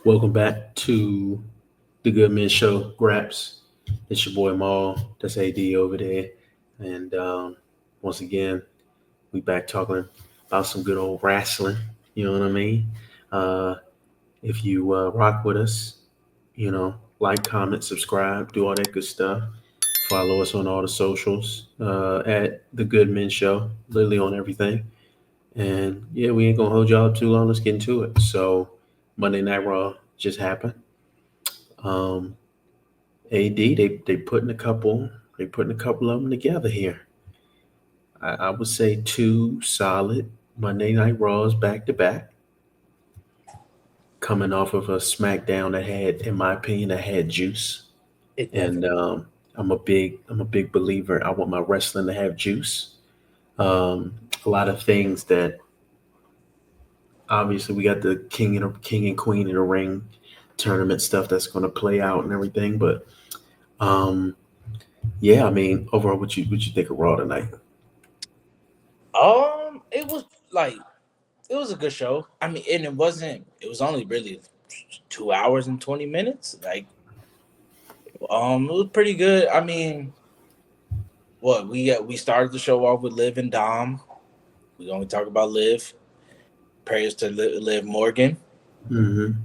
Welcome back to the Goodmen Show, GRAPS. It's your boy Maul. That's AD over there. And once again, we back talking about some good old wrestling. You know what I mean? Uh, if you rock with us, like, comment, subscribe, do all that good stuff. Follow us on all the socials at the Goodmen Show, literally on everything. And yeah, we ain't gonna hold y'all up too long. Let's get into it. So Monday Night Raw just happened. Um, AD, they putting a couple of them together here. I would say two solid Monday Night Raws back to back, coming off of a SmackDown that had, in my opinion, that had juice. It And definitely. I'm a big believer. I want my wrestling to have juice. Um, a lot of things that obviously we got the king and queen in the ring tournament stuff that's going to play out and everything, but um, yeah, I mean, overall, what you think of Raw tonight? It was like it was a good show. I mean, and it wasn't. It was only really 2 hours and 20 minutes. It was pretty good. I mean, what we started the show off with Liv and Dom. We only talk about Liv. Prayers to Liv Morgan. Mm-hmm.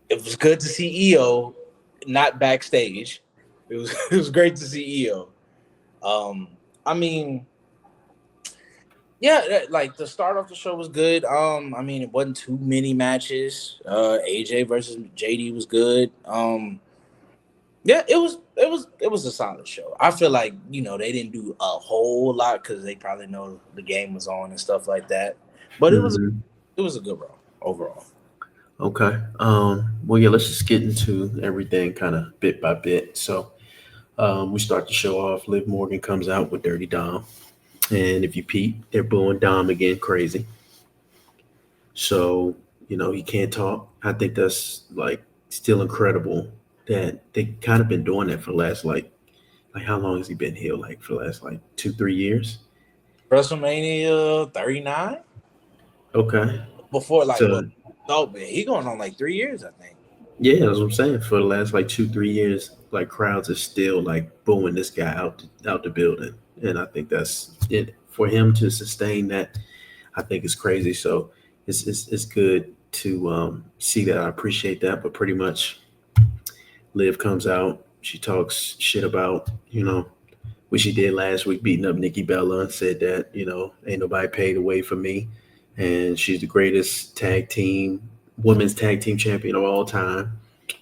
It was good to see EO, not backstage. It was it was great to see EO. Um, I mean, yeah, like the start of the show was good. I mean, it wasn't too many matches. AJ versus JD was good. Yeah, it was a solid show. I feel like they didn't do a whole lot because they probably know the game was on and stuff like that. But Mm-hmm. it was a good run overall. Okay. Well, yeah, let's just get into everything kind of bit by bit. So, we start the show off. Liv Morgan comes out with Dirty Dom, and if you peep, they're booing Dom again, crazy. So, he can't talk. I think that's like still incredible that they kind of been doing that for the last like how long has he been here? Like for the last like 2-3 years. WrestleMania 39 Okay. before like what? So Oh man, he going on like 3 years, I think. yeah, that's what I'm saying. For the last like 2-3 years, like crowds are still like booing this guy out the building, and I think that's it for him to sustain that. I think it's crazy. So it's good to see that. I appreciate that. But pretty much, Liv comes out. She talks shit about what she did last week, beating up Nikki Bella, and said that ain't nobody paid away for me, and she's the greatest women's tag team champion of all time.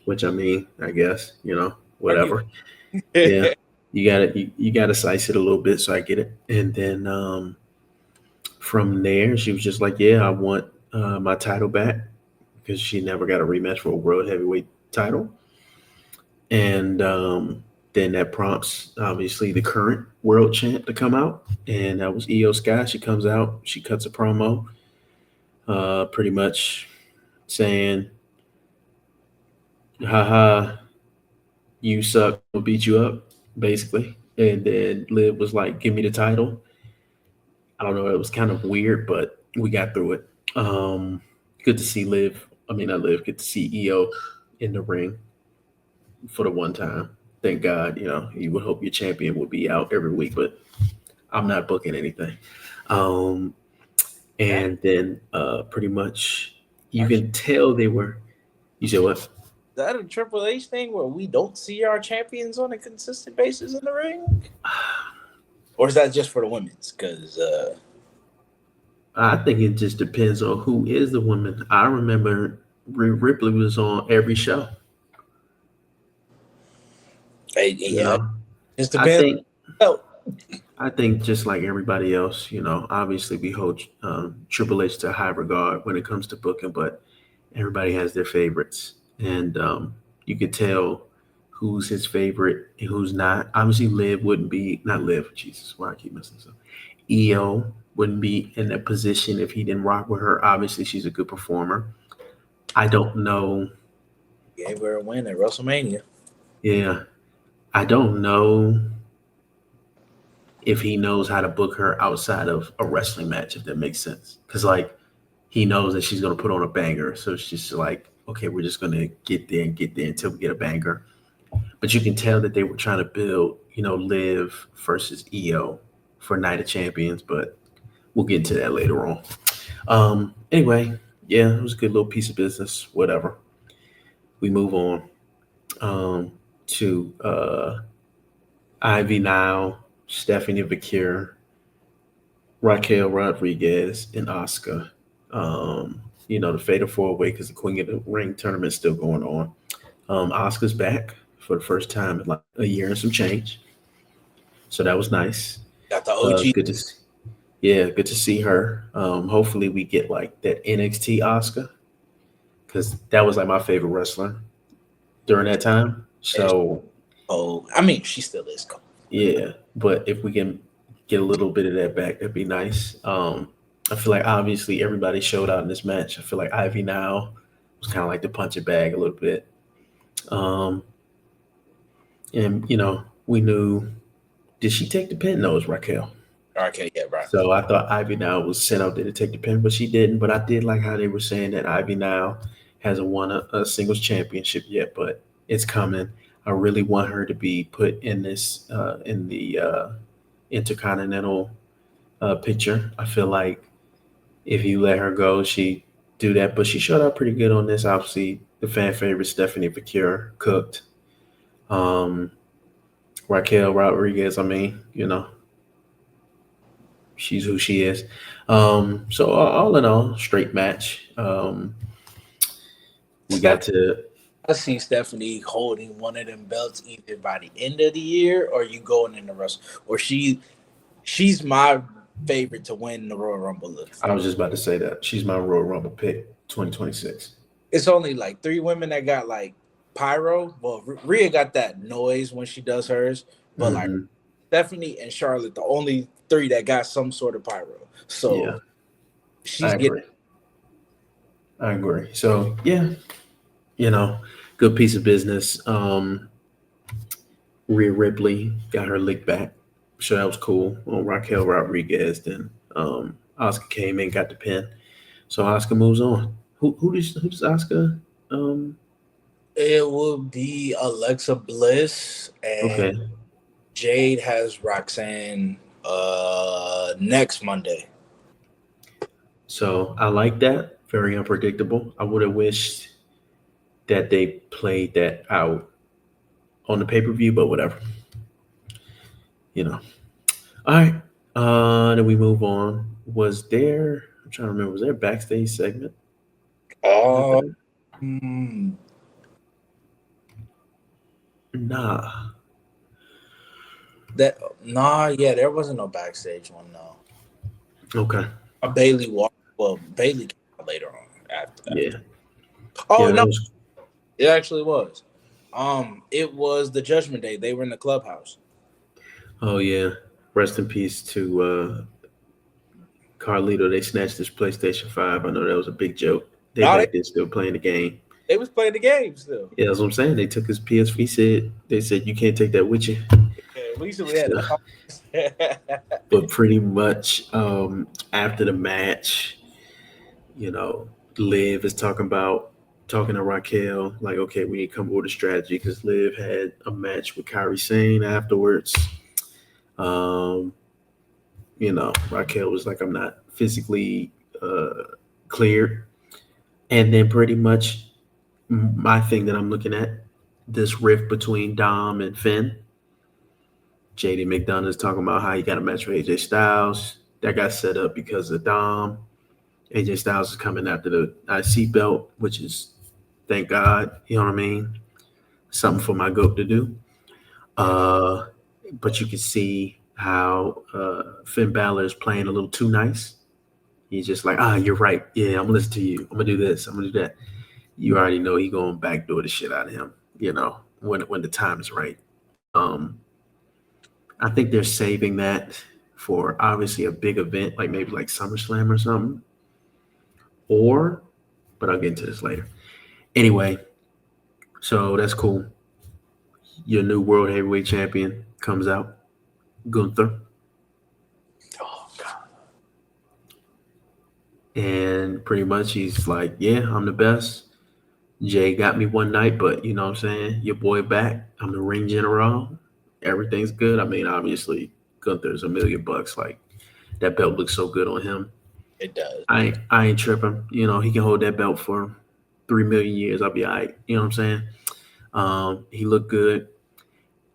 Which I mean, I guess I get whatever. Yeah, it. you gotta slice it a little bit, so I get it. And then from there, she was just like, "Yeah, I want my title back," because she never got a rematch for a world heavyweight title. And then that prompts obviously the current world champ to come out, and that was Io Sky. She comes out, she cuts a promo, pretty much saying, "Haha, you suck. I'm gonna beat you up," basically. And then Liv was like, "Give me the title." I don't know. It was kind of weird, but we got through it. Good to see Liv. I mean, not Liv. Good to see EO in the ring for the one time. Thank God. You would hope your champion would be out every week, but I'm not booking anything. Um, That and then pretty much you our, can tell they were. You said what? that a Triple H thing where we don't see our champions on a consistent basis in the ring, or is that just for the women's? Because I think it just depends on who is the woman. I remember Ripley was on every show. You yeah, it know, just I depends. think Oh, I think just like everybody else, obviously we hold Triple H to high regard when it comes to booking, but everybody has their favorites, and you could tell who's his favorite and who's not. Obviously, Liv wouldn't be not Liv. Jesus, why I keep messing this up. EO wouldn't be in that position if he didn't rock with her. Obviously, she's a good performer. I don't know. gave her a win at WrestleMania. Yeah, I don't know if he knows how to book her outside of a wrestling match, if that makes sense. Because like he knows that she's gonna put on a banger. So it's just like, okay, we're just gonna get there until we get a banger. But you can tell that they were trying to build, Liv versus Io for Night of Champions. But we'll get into that later on. Anyway, yeah, it was a good little piece of business. Whatever. We move on to Ivy Nile, Stephanie Vakir, Raquel Rodriguez, and Oscar. The Fatal Four Way because the Queen of the Ring tournament's still going on. Oscar's back for the first time in like a year and some change, so that was nice. Got the OG. Good to see, yeah, good to see her. Hopefully we get like that NXT Oscar because that was like my favorite wrestler during that time. So Oh, I mean, she still is cool. yeah, but if we can get a little bit of that back, that'd be nice. I feel like obviously everybody showed out in this match. I feel like Ivy now was kind of like the punching bag a little bit. Um, and we knew, did she take the pin? No, it was Raquel. Okay, yeah, right. So I thought Ivy now was sent out there to take the pin, but she didn't. But I did like how they were saying that Ivy now hasn't won a singles championship yet, but it's coming. I really want her to be put in this in the intercontinental picture. I feel like if you let her go, she do that, but she showed up pretty good on this. Obviously, the fan favorite Stephanie Vakir cooked. Um, Raquel Rodriguez, I mean, she's who she is. So all in all, straight match. We got to. I see Stephanie holding one of them belts either by the end of the year or you going in the wrestle, or she's my favorite to win the Royal Rumble. I was just about to say that she's my Royal Rumble pick, 2026. It's only like 3 women that got like pyro. Well, Rhea got that noise when she does hers, but like Hmm. Stephanie and Charlotte, the only 3 that got some sort of pyro. So Yeah, I she's getting. agree. I agree. So yeah, you know, good piece of business. Rhea Ripley got her lick back, so that was cool. On Raquel Rodriguez, then Oscar came in, got the pin. So Oscar moves on. Who does Oscar? Um, It will be Alexa Bliss and okay, Jade has Roxanne next Monday. so I like that. Very unpredictable. I would have wished that they played that out on the pay per view, but whatever. You know. All right. Then we move on. Was there? I'm trying to remember. Was there a backstage segment? Oh, Happened? Nah. that nah, yeah, there wasn't no backstage one. No, Okay. Bailey walked. Well, Bailey came out later on after that. Yeah. Oh Yeah. That no, was. it actually was. It was the Judgment Day. They were in the clubhouse. Oh yeah. Rest in peace to Carlito. They snatched his PlayStation 5. I know that was a big joke. They No, back there still playing the game. they was playing the game still. Yeah, that's what I'm saying. They took his PSV. They said you can't take that with you. Yeah, at least we had. So, but pretty much after the match, you know, Liv is talking to Raquel, like, okay, we need to come up with a strategy because Liv had a match with Kyrie Sane afterwards. Um, Raquel was like, I'm not physically cleared. And then pretty much my thing that I'm looking at, this rift between Dom and Finn. JD McDonough's talking about how he got a match with AJ Styles. That got set up because of Dom. AJ Styles is coming after the IC belt, which is, thank God, you know what I mean? Something for my goat to do. Uh, but you can see how Finn Balor is playing a little too nice. He's just like, you're right. Yeah, I'm gonna listen to you. I'm gonna do this. I'm gonna do that. You already know he gonna backdoor the shit out of him. When the time is right. Um, I think they're saving that for obviously a big event, like maybe like SummerSlam or something. Or, but I'll get into this later. Anyway, so that's cool. Your new world heavyweight champion comes out, Gunther, Oh God. And pretty much he's like, yeah, I'm the best. Jay got me one night, but you know what I'm saying? Your boy back. I'm the ring general. Everything's good. I mean, obviously, Gunther's $1 million. Like, that belt looks so good on him. It does. I ain't tripping. You know, he can hold that belt for 3 million years. I'll be all right. You know what I'm saying? He looked good.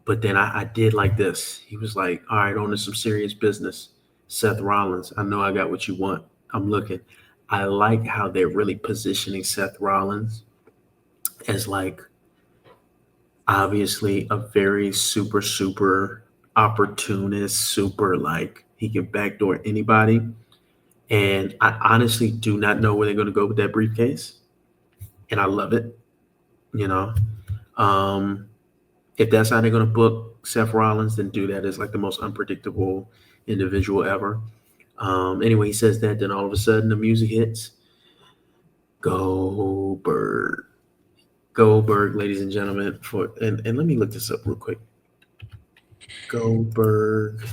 But then I did like this. He was like, all right, on to some serious business. Seth Rollins, I know I got what you want. I'm looking. I like how they're really positioning Seth Rollins as like obviously a very super opportunist, super like he can backdoor anybody. And I honestly do not know where they're going to go with that briefcase. And I love it, you know. Um, if that's how they're going to book Seth Rollins, then do that as like the most unpredictable individual ever. Anyway, he says that, then all of a sudden the music hits. Goldberg. Goldberg, ladies and gentlemen, and let me look this up real quick. Goldberg,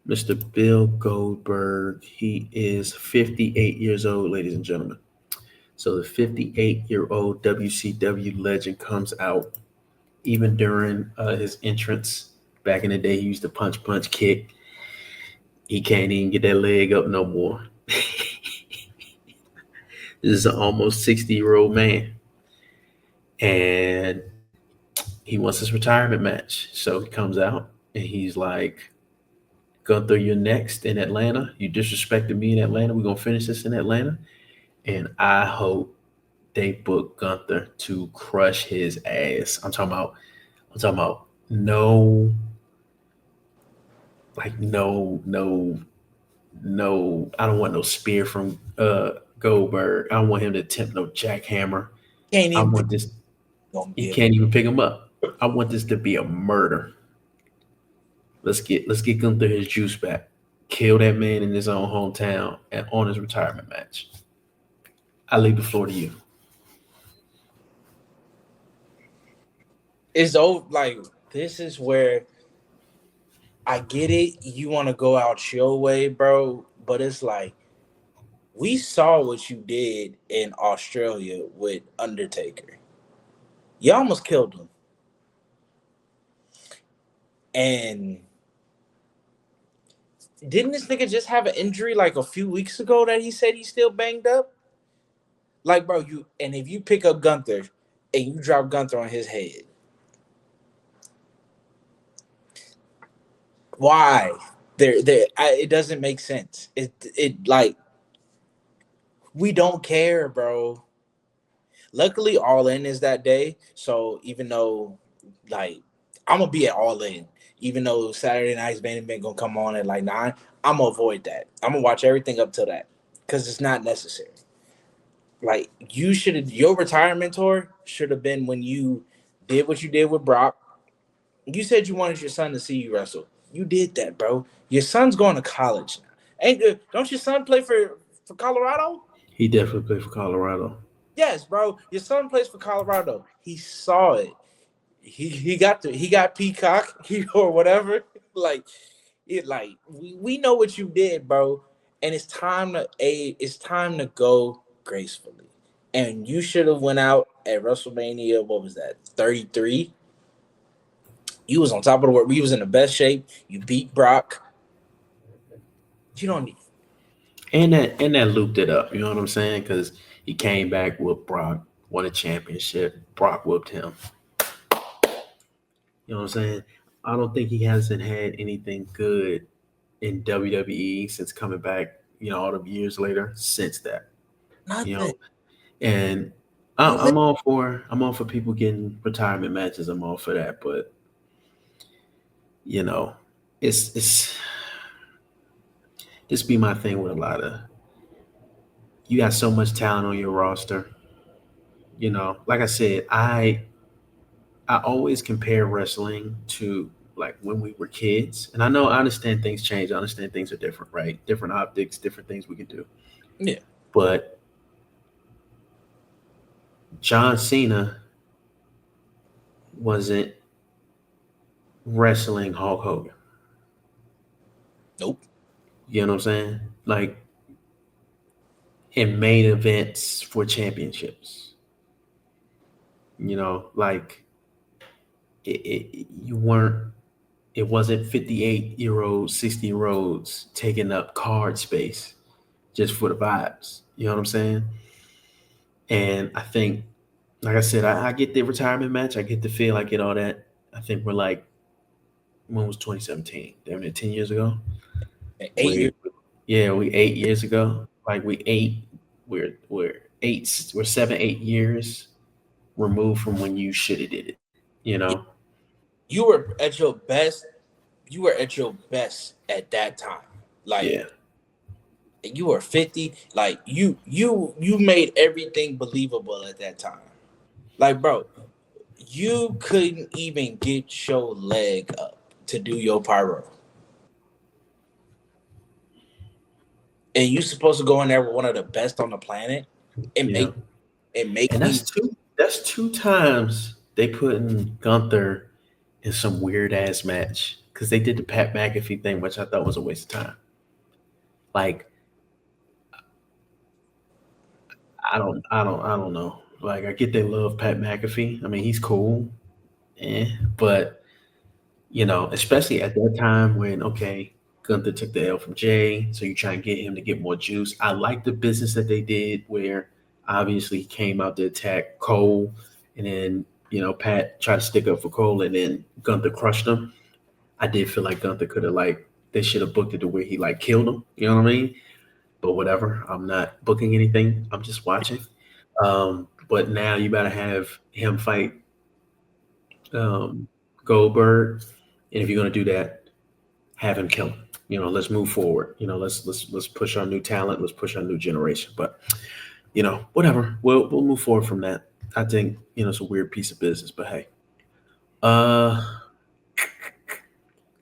Mr. Bill Goldberg. He is 58 years old, ladies and gentlemen. So the 58-year-old WCW legend comes out even during his entrance. Back in the day, he used to punch, kick. He can't even get that leg up no more. This is an almost 60-year-old man. And he wants his retirement match. So he comes out and he's like, Gunther, you're next in Atlanta. You disrespected me in Atlanta. We're going to finish this in Atlanta. And I hope they book Gunther to crush his ass. I'm talking about no, like no. I don't want no spear from Goldberg. I don't want him to attempt no jackhammer. Can't I even want this. gonna He be able. can't even pick him up. I want this to be a murder. Let's get Gunther his juice back. Kill that man in his own hometown and on his retirement match. I leave the floor to you. It's over. Like this is where I get it. You want to go out your way, bro, but it's like we saw what you did in Australia with Undertaker. You almost killed him, and didn't this nigga just have an injury like a few weeks ago that he said he's still banged up? Like, bro, you and if you pick up Gunther and you drop Gunther on his head, why? It doesn't make sense. It like we don't care, bro. Luckily, All In is that day, so even though like I'm gonna be at All In, even though Saturday night's main event gonna come on at like 9, I'm gonna avoid that. I'm gonna watch everything up till that because it's not necessary. Like you should have your retirement tour should have been when you did what you did with Brock. You said you wanted your son to see you wrestle. You did that, bro. Your son's going to college now. Ain't good. Don't your son play for Colorado? He definitely played for Colorado. Yes, bro. Your son plays for Colorado. He saw it. He got Peacock or whatever. Like we know what you did, bro. And it's time to go gracefully. And you should have went out at WrestleMania. What was that? 33. You was on top of the world. We was in the best shape. You beat Brock. You don't need. And that looped it up. You know what I'm saying? Because he came back with Brock, won a championship. Brock whooped him. You know what I'm saying? I don't think he hasn't had anything good in WWE since coming back. All the years later since that. You Nothing. know, and You li- I'm all for people getting retirement matches. I'm all for that, but you know, it's this be my thing with a lot of you got so much talent on your roster. Like I said, I always compare wrestling to like when we were kids. And I understand things change. I understand things are different, right? Different optics, different things we can do. yeah. But John Cena wasn't wrestling Hulk Hogan. Nope. You know what I'm saying? Like in main events for championships. Like you weren't. It wasn't 58-year-olds, 60-year-olds taking up card space just for the vibes. You know what I'm saying? And I think, like I said, I get the retirement match. I get the feel. I get all that. I think we're like, when was 2017? Damn it, 10 years ago. And 8 years. We, yeah, we 8 years ago. Like we're 7, 8 years removed from when you should have did it. You know? You were at your best. You were at your best at that time. Like Yeah, you were 50. Like you made everything believable at that time. Like, bro, you couldn't even get your leg up to do your pyro, and you supposed to go in there with one of the best on the planet and yeah. make And me. that's two times they put in Gunther in some weird ass match because they did the Pat McAfee thing, which I thought was a waste of time. Like I don't know. Like I get they love Pat McAfee. I mean he's cool, but especially at that time when Gunther took the L from Jay, so you try and get him to get more juice. I like the business that they did where obviously he came out to attack Cole, and then Pat tried to stick up for Cole, and then Gunther crushed him. I did feel like Gunther could have they should have booked it the way he killed him. You know what I mean? But whatever. I'm not booking anything. I'm just watching. But now you gotta have him fight um, Goldberg, and if you're gonna do that, have him kill him. Let's move forward. Let's push our new talent. Let's push our new generation. But whatever. We'll move forward from that. I think it's a weird piece of business, but hey. Uh,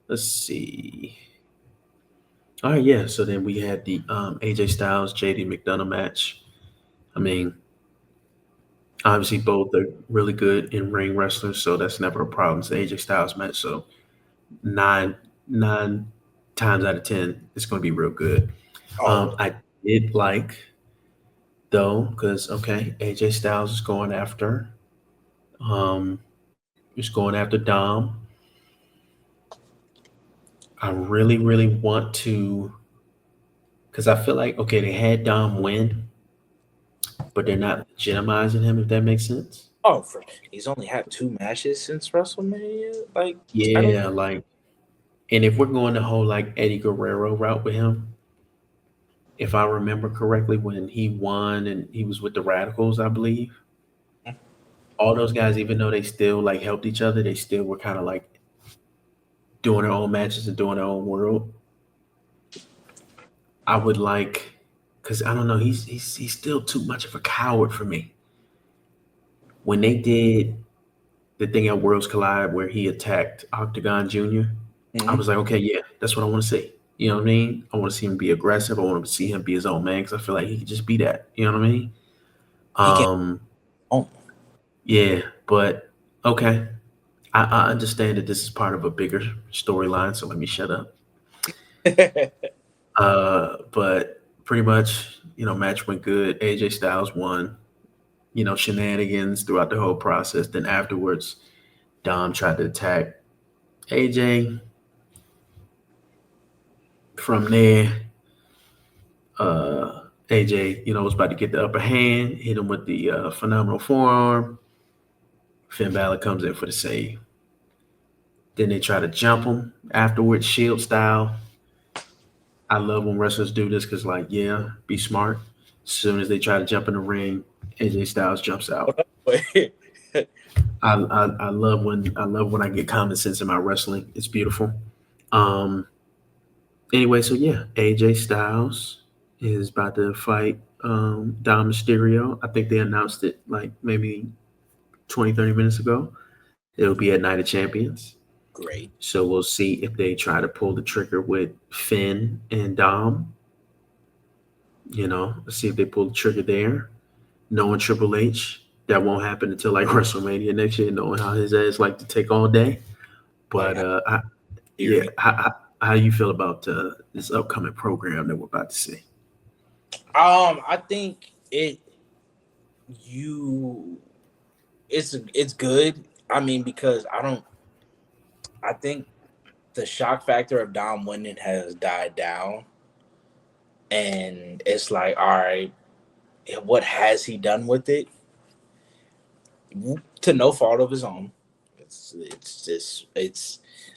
let's see. All right, yeah. So then we had the AJ Styles JD McDonough match. I mean, obviously both are really good in ring wrestlers, so that's never a problem. It's the AJ Styles match, so nine times out of 10, it's going to be real good. Oh, I did like though, because AJ Styles is going after, he's going after Dom. I really, really want to, because I feel like they had Dom win, but they're not legitimizing him. If that makes sense. he's only had 2 matches since WrestleMania. Like, I don't. Yeah, and if we're going the whole Eddie Guerrero route with him, if I remember correctly, when he won and he was with the Radicals, I believe all those guys, even though they still helped each other, they still were kind of doing their own matches and doing their own world. I would because I don't know, he's still too much of a coward for me. When they did the thing at Worlds Collide where he attacked Octagon Jr., I Mhm. was like, okay, yeah, that's what I want to see. You know what I mean? I want to see him be aggressive. I want to see him be his own man because I feel like he could just be that. You know what I mean? He can't. Um, Oh, yeah, but okay. I understand that this is part of a bigger storyline, so let me shut up. But pretty much, match went good. AJ Styles won. Shenanigans throughout the whole process. Then afterwards, Dom tried to attack AJ. From there, uh, AJ, was about to get the upper hand, hit him with the phenomenal forearm. Finn Balor comes in for the save. Then they try to jump him afterwards, Shield style. I love when wrestlers do this because, yeah, be smart. As soon as they try to jump in the ring, AJ Styles jumps out. wait. I love when I get common sense in my wrestling. It's beautiful. Um. Anyway, so yeah, AJ Styles is about to fight Dom Mysterio. I think they announced it maybe 20, 30 minutes ago. It'll be at Night of Champions. Great. So we'll see if they try to pull the trigger with Finn and Dom. Let's see if they pull the trigger there. Knowing Triple H, that won't happen until WrestleMania next year. Knowing how his ass like to take all day, Like, but how I, hear yeah, me? I How do you feel about this upcoming program that we're about to see? I think you it's good. I mean, because I think the shock factor of Dom winning has died down, and it's like, all right, what has he done with it? To no fault of his own. It's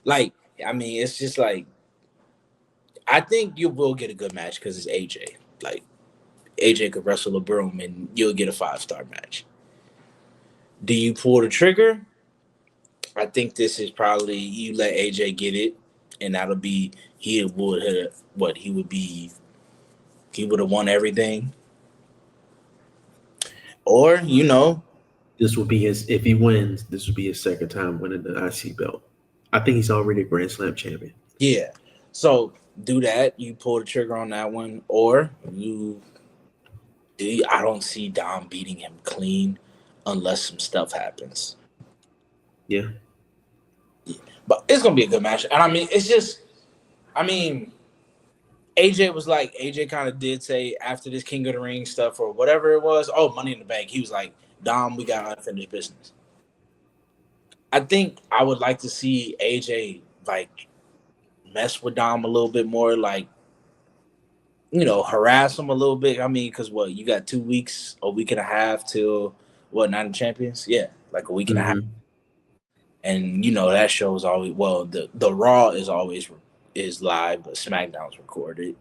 like, I mean, it's just like, I think you will get a good match because it's AJ. Like, AJ could wrestle a broom and you'll get a 5-star match. Do you pull the trigger? I think this is probably, you let AJ get it, and that'll be, he would have what he would be, he would have won everything. Or, This will be his if he wins. This will be his second time winning the IC belt. I think he's already a Grand Slam champion. yeah. So do that. You pull the trigger on that one, or I don't see Dom beating him clean unless some stuff happens. Yeah. But it's gonna be a good match, and I mean, it's just, I mean, AJ was like, AJ kind of did say after this King of the Ring stuff or whatever it was, oh, Money in the Bank. He was like, Dom, we got unfinished business. I think I would like to see AJ like mess with Dom a little bit more, like, harass him a little bit. I mean, because what, you got 2 weeks, a week and a half till what, Night of Champions? Yeah, like a week and a half. Mm-hmm. And that show is always, well, the Raw is always is live, but SmackDown's recorded.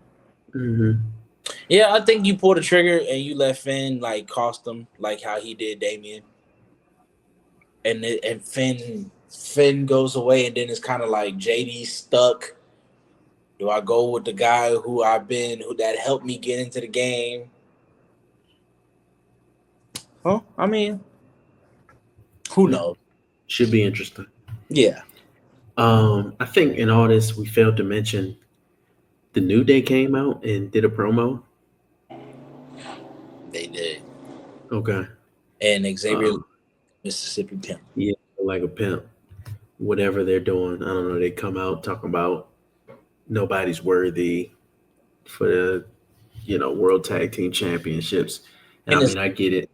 Mm-hmm. Yeah, I think you pull the trigger and you let Finn like cost him, like how he did Damien, and Finn goes away, and then it's kind of like JD stuck. Do I go with the guy who that helped me get into the game? Huh? I mean, who Yeah. knows? Should be interesting. Yeah, I think in all this we failed to mention the New Day came out and did a promo. they did. Okay. And Xavier, Um, Mississippi Pimp. yeah, like a pimp. Whatever they're doing, I don't know. They come out talking about nobody's worthy for the World Tag Team Championships, and I And it's mean I get it.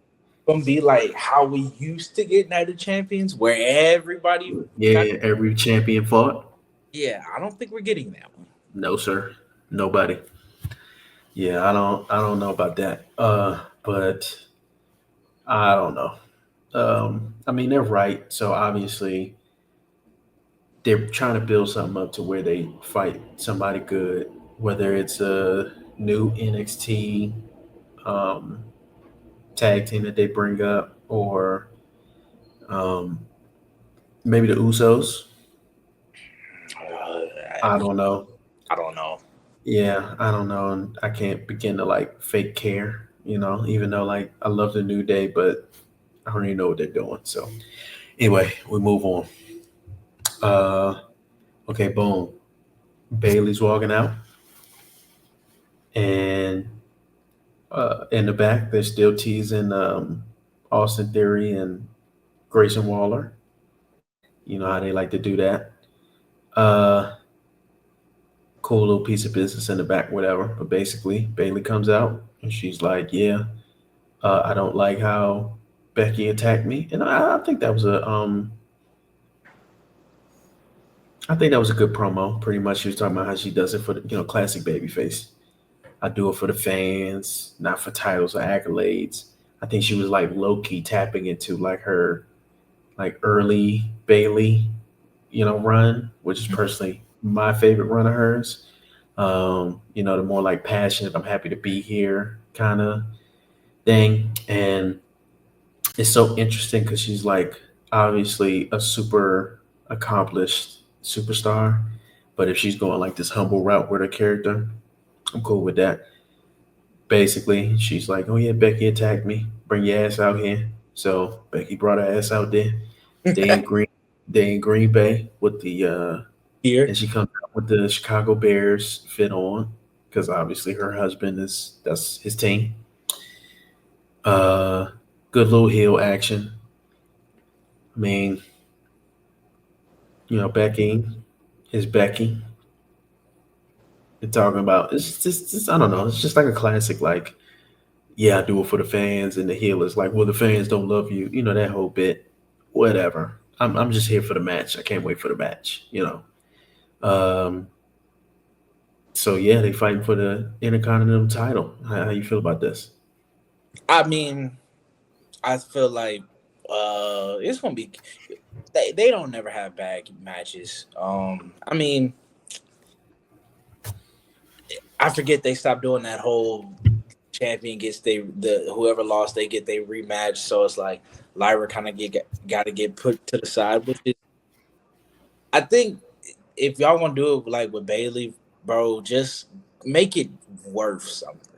gonna be like how we used to get Night of Champions, where everybody got. Yeah, every champion fought. Yeah, I don't think we're getting that one. No, sir. Nobody. Yeah, I don't know about that. But I don't know. I mean they're right. So obviously they're trying to build something up to where they fight somebody good, whether it's a new NXT um, tag team that they bring up, or um, maybe the Usos. I don't know. I don't know. Yeah, I don't know, and I can't begin to like fake care. Even though like I love the New Day, but I don't even know what they're doing. So anyway, we move on. Uh, okay, boom. Bailey's walking out, and in the back they're still teasing Austin Theory and Grayson Waller. You know how they like to do that. Uh, cool little piece of business in the back, whatever. But basically, Bailey comes out and she's like, "Yeah, I don't like how Becky attacked me," and I think that was I think that was a good promo. Pretty much, she was talking about how she does it for the classic babyface. I do it for the fans, not for titles or accolades. I think she was like low key tapping into like her like early Bailey, run, which is personally my favorite run of hers. The more like passionate, I'm happy to be here kind of thing. And it's so interesting because she's like obviously a super accomplished superstar. But if she's going like this humble route with her character, I'm cool with that. Basically, she's like, "Oh yeah, Becky attacked me. Bring your ass out here." So Becky brought her ass out there. They in Green, they in Green Bay with the Here, and she comes out with the Chicago Bears fit on because obviously her husband that's his team. Uh, good little heel action. I mean, Becky is Becky. They're talking about it's I don't know. It's just like a classic. Like, yeah, I do it for the fans, and the heel is like, well, the fans don't love you. You know that whole bit. Whatever. I'm just here for the match. I can't wait for the match. You know. So yeah, they fighting for the Intercontinental title. How you feel about this? I mean, I feel like it's gonna be. They don't never have bad matches. I mean, I forget they stopped doing that whole champion gets the whoever lost they get their rematch. So it's like Lyra kind of got to get put to the side, which is I think if y'all want to do it like with Bailey, bro, just make it worth something.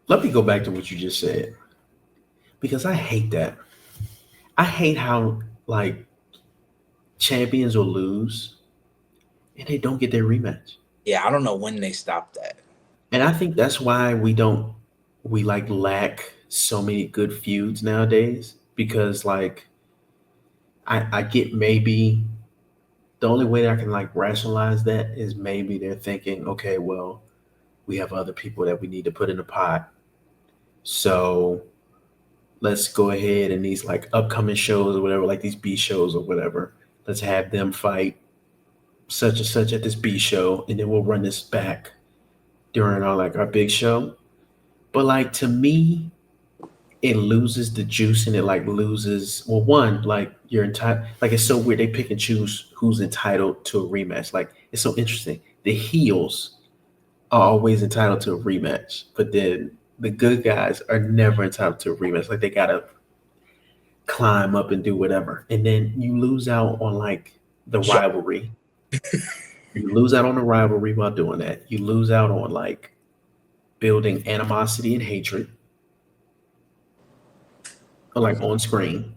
Let me go back to what you just said because I hate that. I hate how like champions will lose and they don't get their rematch. Yeah, I don't know when they stopped that. And I think that's why we like lack so many good feuds nowadays because like I get maybe the only way that I can like rationalize that is maybe they're thinking, okay, well, we have other people that we need to put in the pot. So let's go ahead and these like upcoming shows or whatever, like these B shows or whatever, let's have them fight such and such at this B show, and then we'll run this back during our big show. But like to me, it loses the juice and it like loses well one like you're entitled like it's so weird they pick and choose who's entitled to a rematch. Like it's so interesting. The heels are always entitled to a rematch, but then the good guys are never entitled to a rematch. Like they gotta climb up and do whatever, and then you lose out on like the Sure. rivalry. You lose out on the rivalry while doing that. You lose out on like building animosity and hatred, like on screen,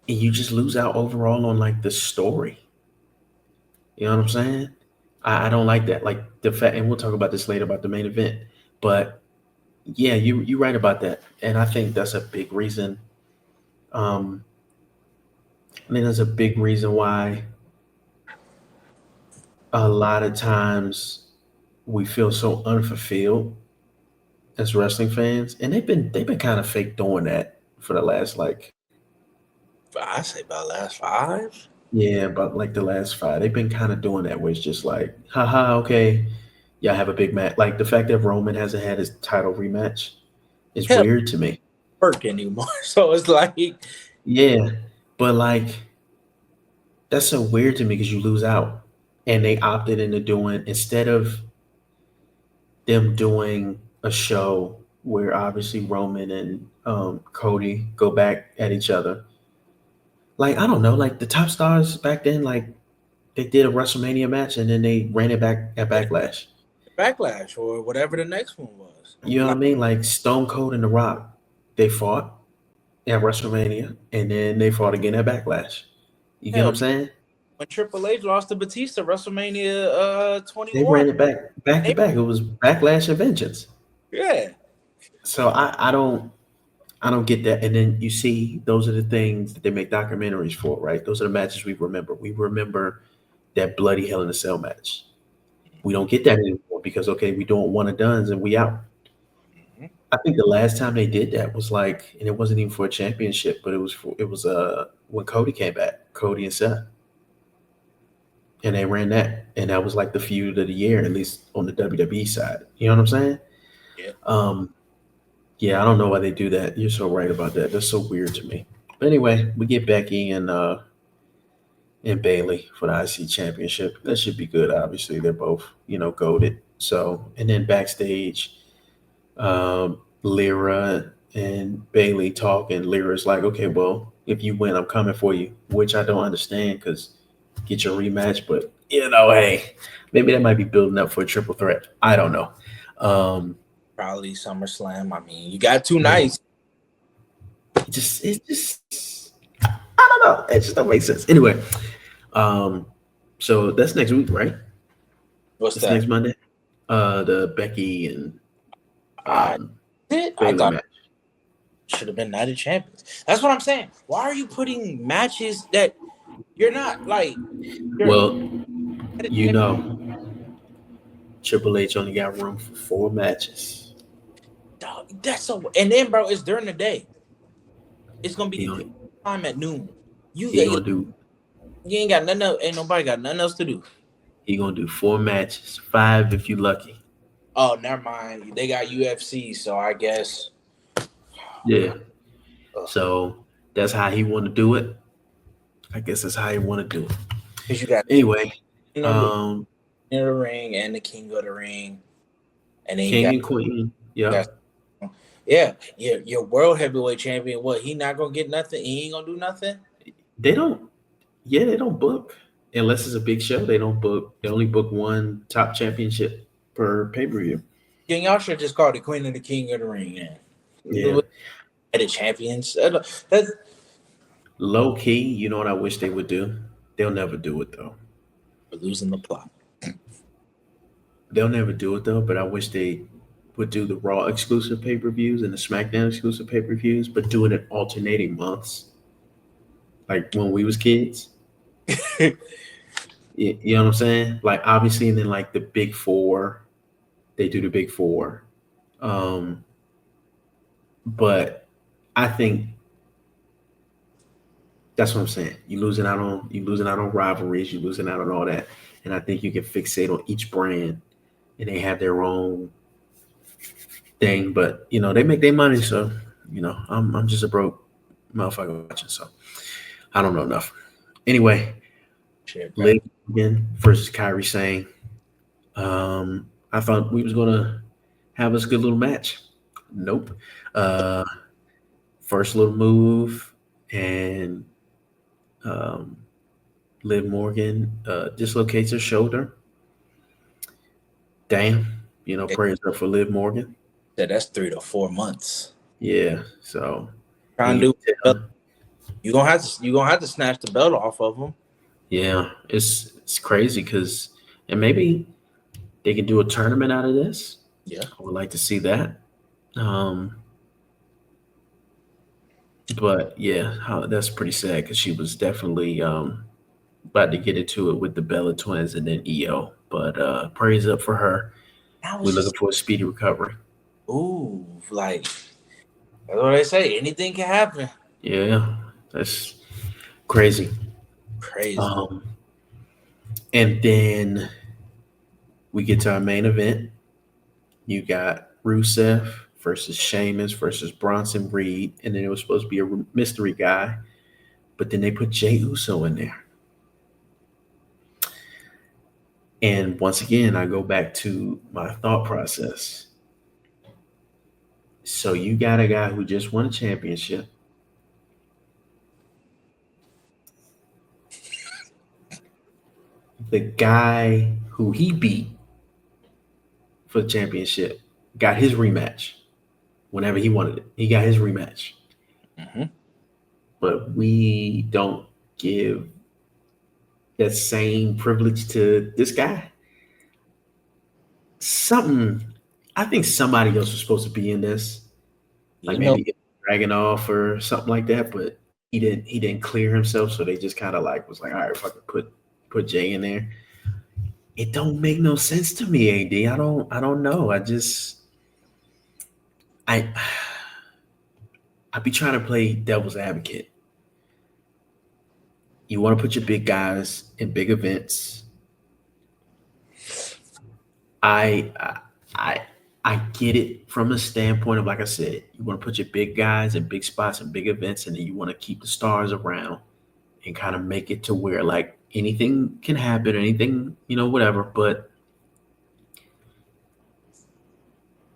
and you just lose out overall on like the story. You know what I'm saying? I don't like that. Like the fact, and we'll talk about this later about the main event. But yeah, you right about that, and I think that's a big reason. Um, I mean, that's a big reason why a lot of times we feel so unfulfilled as wrestling fans, and they've been kind of fake doing that for the last like I say about last five. yeah, but like the last five, they've been kind of doing that where it's just like, haha, okay, y'all have a big match. Like the fact that Roman hasn't had his title rematch is Hell, weird to me. work anymore. So it's like Yeah, but like that's so weird to me because you lose out, and they opted into doing instead of them doing a show where obviously Roman and Cody go back at each other. Like I don't know, like the top stars back then, like they did a WrestleMania match and then they ran it back at Backlash. backlash or whatever the next one was. You know what Like I mean? Like Stone Cold and The Rock, they fought at WrestleMania and then they fought again at Backlash. You get what hell, I'm saying? when Triple H lost to Batista WrestleMania They 21. ran it back to back. It was Backlash and Vengeance. Yeah. So I don't get that. And then you see those are the things that they make documentaries for, right? Those are the matches we remember. We remember that bloody Hell in a Cell match. We don't get that anymore because okay, we doing one and dones and we out. Mhm. I think the last time they did that was like, and it wasn't even for a championship, but it was when Cody came back, Cody and Seth, and they ran that, and that was like the feud of the year, at least on the WWE side. You know what I'm saying? Yeah. Um, yeah, I don't know why they do that. You're so right about that. That's so weird to me. But anyway, we get Becky and Bailey for the IC championship. That should be good. Obviously, they're both goaded. So, and then backstage, Lyra and Bailey talk, and Lyra's like, "Okay, well, if you win, I'm coming for you," which I don't understand because get your rematch, but hey, maybe that might be building up for a triple threat. I don't know. Um, Probably SummerSlam. I mean, you got two yeah, nights. it just, I don't know. It just don't make sense. Anyway, um, so that's next week, right? What's That's that? next Monday. The Becky and I um did. I Bailey thought match. it should have been Night of Champions. That's what I'm saying. Why are you putting matches that you're not like? You're Well, You know, Triple H only got room for 4 matches. Dog, that's so. And then, bro, it's during the day. It's gonna be He the only, time at noon. You he got gonna do you ain't got nothing else. Ain't nobody got nothing else to do. he gonna do 4 matches, 5 if you lucky. Oh, never mind. They got UFC, so I guess. Yeah. Ugh. So that's how he want to do it. I guess that's how he want to do it. Cause you got Anyway, King of the, um, King of the Ring and the King of the Ring, and then you King and Queen. got Yep. yeah, your world heavyweight champion. What, he not gonna get nothing? He ain't gonna do nothing. They don't. Yeah, they don't book unless it's a big show. They don't book. They only book one top championship per pay per view. Then y'all should just call the Queen of the King of the Ring. Yeah, Yeah. the champions. That's Low key, you know what I wish they would do? They'll never do it though. losing the plot. They'll never do it though, but I wish they would do the Raw exclusive pay per views and the SmackDown exclusive pay per views, but do it in alternating months, like when we was kids. You know what I'm saying? Like obviously, and then like the big four, they do the big four. Um, but I think that's what I'm saying. You losing out on rivalries, you losing out on all that. And I think you can fixate on each brand and they have their own thing. But they make their money, so I'm just a broke motherfucker watching, so I don't know enough. Anyway, Shit, bro. Liv Morgan versus Kyrie Sane. I thought we was gonna have us a good little match. Nope. Uh First little move and um Liv Morgan dislocates her shoulder. Damn. They Prayers up for Liv Morgan. said that's 3 to 4 months. Yeah. So and Trying you to can do. tell, You gonna have to snatch the belt off of them. yeah, it's crazy because and maybe they can do a tournament out of this. Yeah. I would like to see that. Um, but yeah, that's pretty sad because she was definitely about to get into it with the Bella twins and then EO. But praise up for her. I We're was looking just for a speedy recovery. ooh, like that's what they say. Anything can happen. Yeah, that's crazy. Crazy. Um, and then we get to our main event. You got Rusev versus Sheamus versus Bronson Reed, and then it was supposed to be a mystery guy, but then they put Jay Uso in there. And once again, I go back to my thought process. So you got a guy who just won a championship. The guy who he beat for the championship got his rematch whenever he wanted it. He got his rematch. Mm-hmm. But we don't give that same privilege to this guy. Something, I think somebody else was supposed to be in this, like You know, maybe Dragonoff or something like that, but he didn't clear himself, so they just kind of like was like, all right, fucking put Jay in there. It don't make no sense to me, AD. I don't know. I I be trying to play devil's advocate. You want to put your big guys in big events. I I I get it from a standpoint of, like I said, you want to put your big guys in big spots and big events, and then you want to keep the stars around and kind of make it to where like anything can happen, anything, whatever. But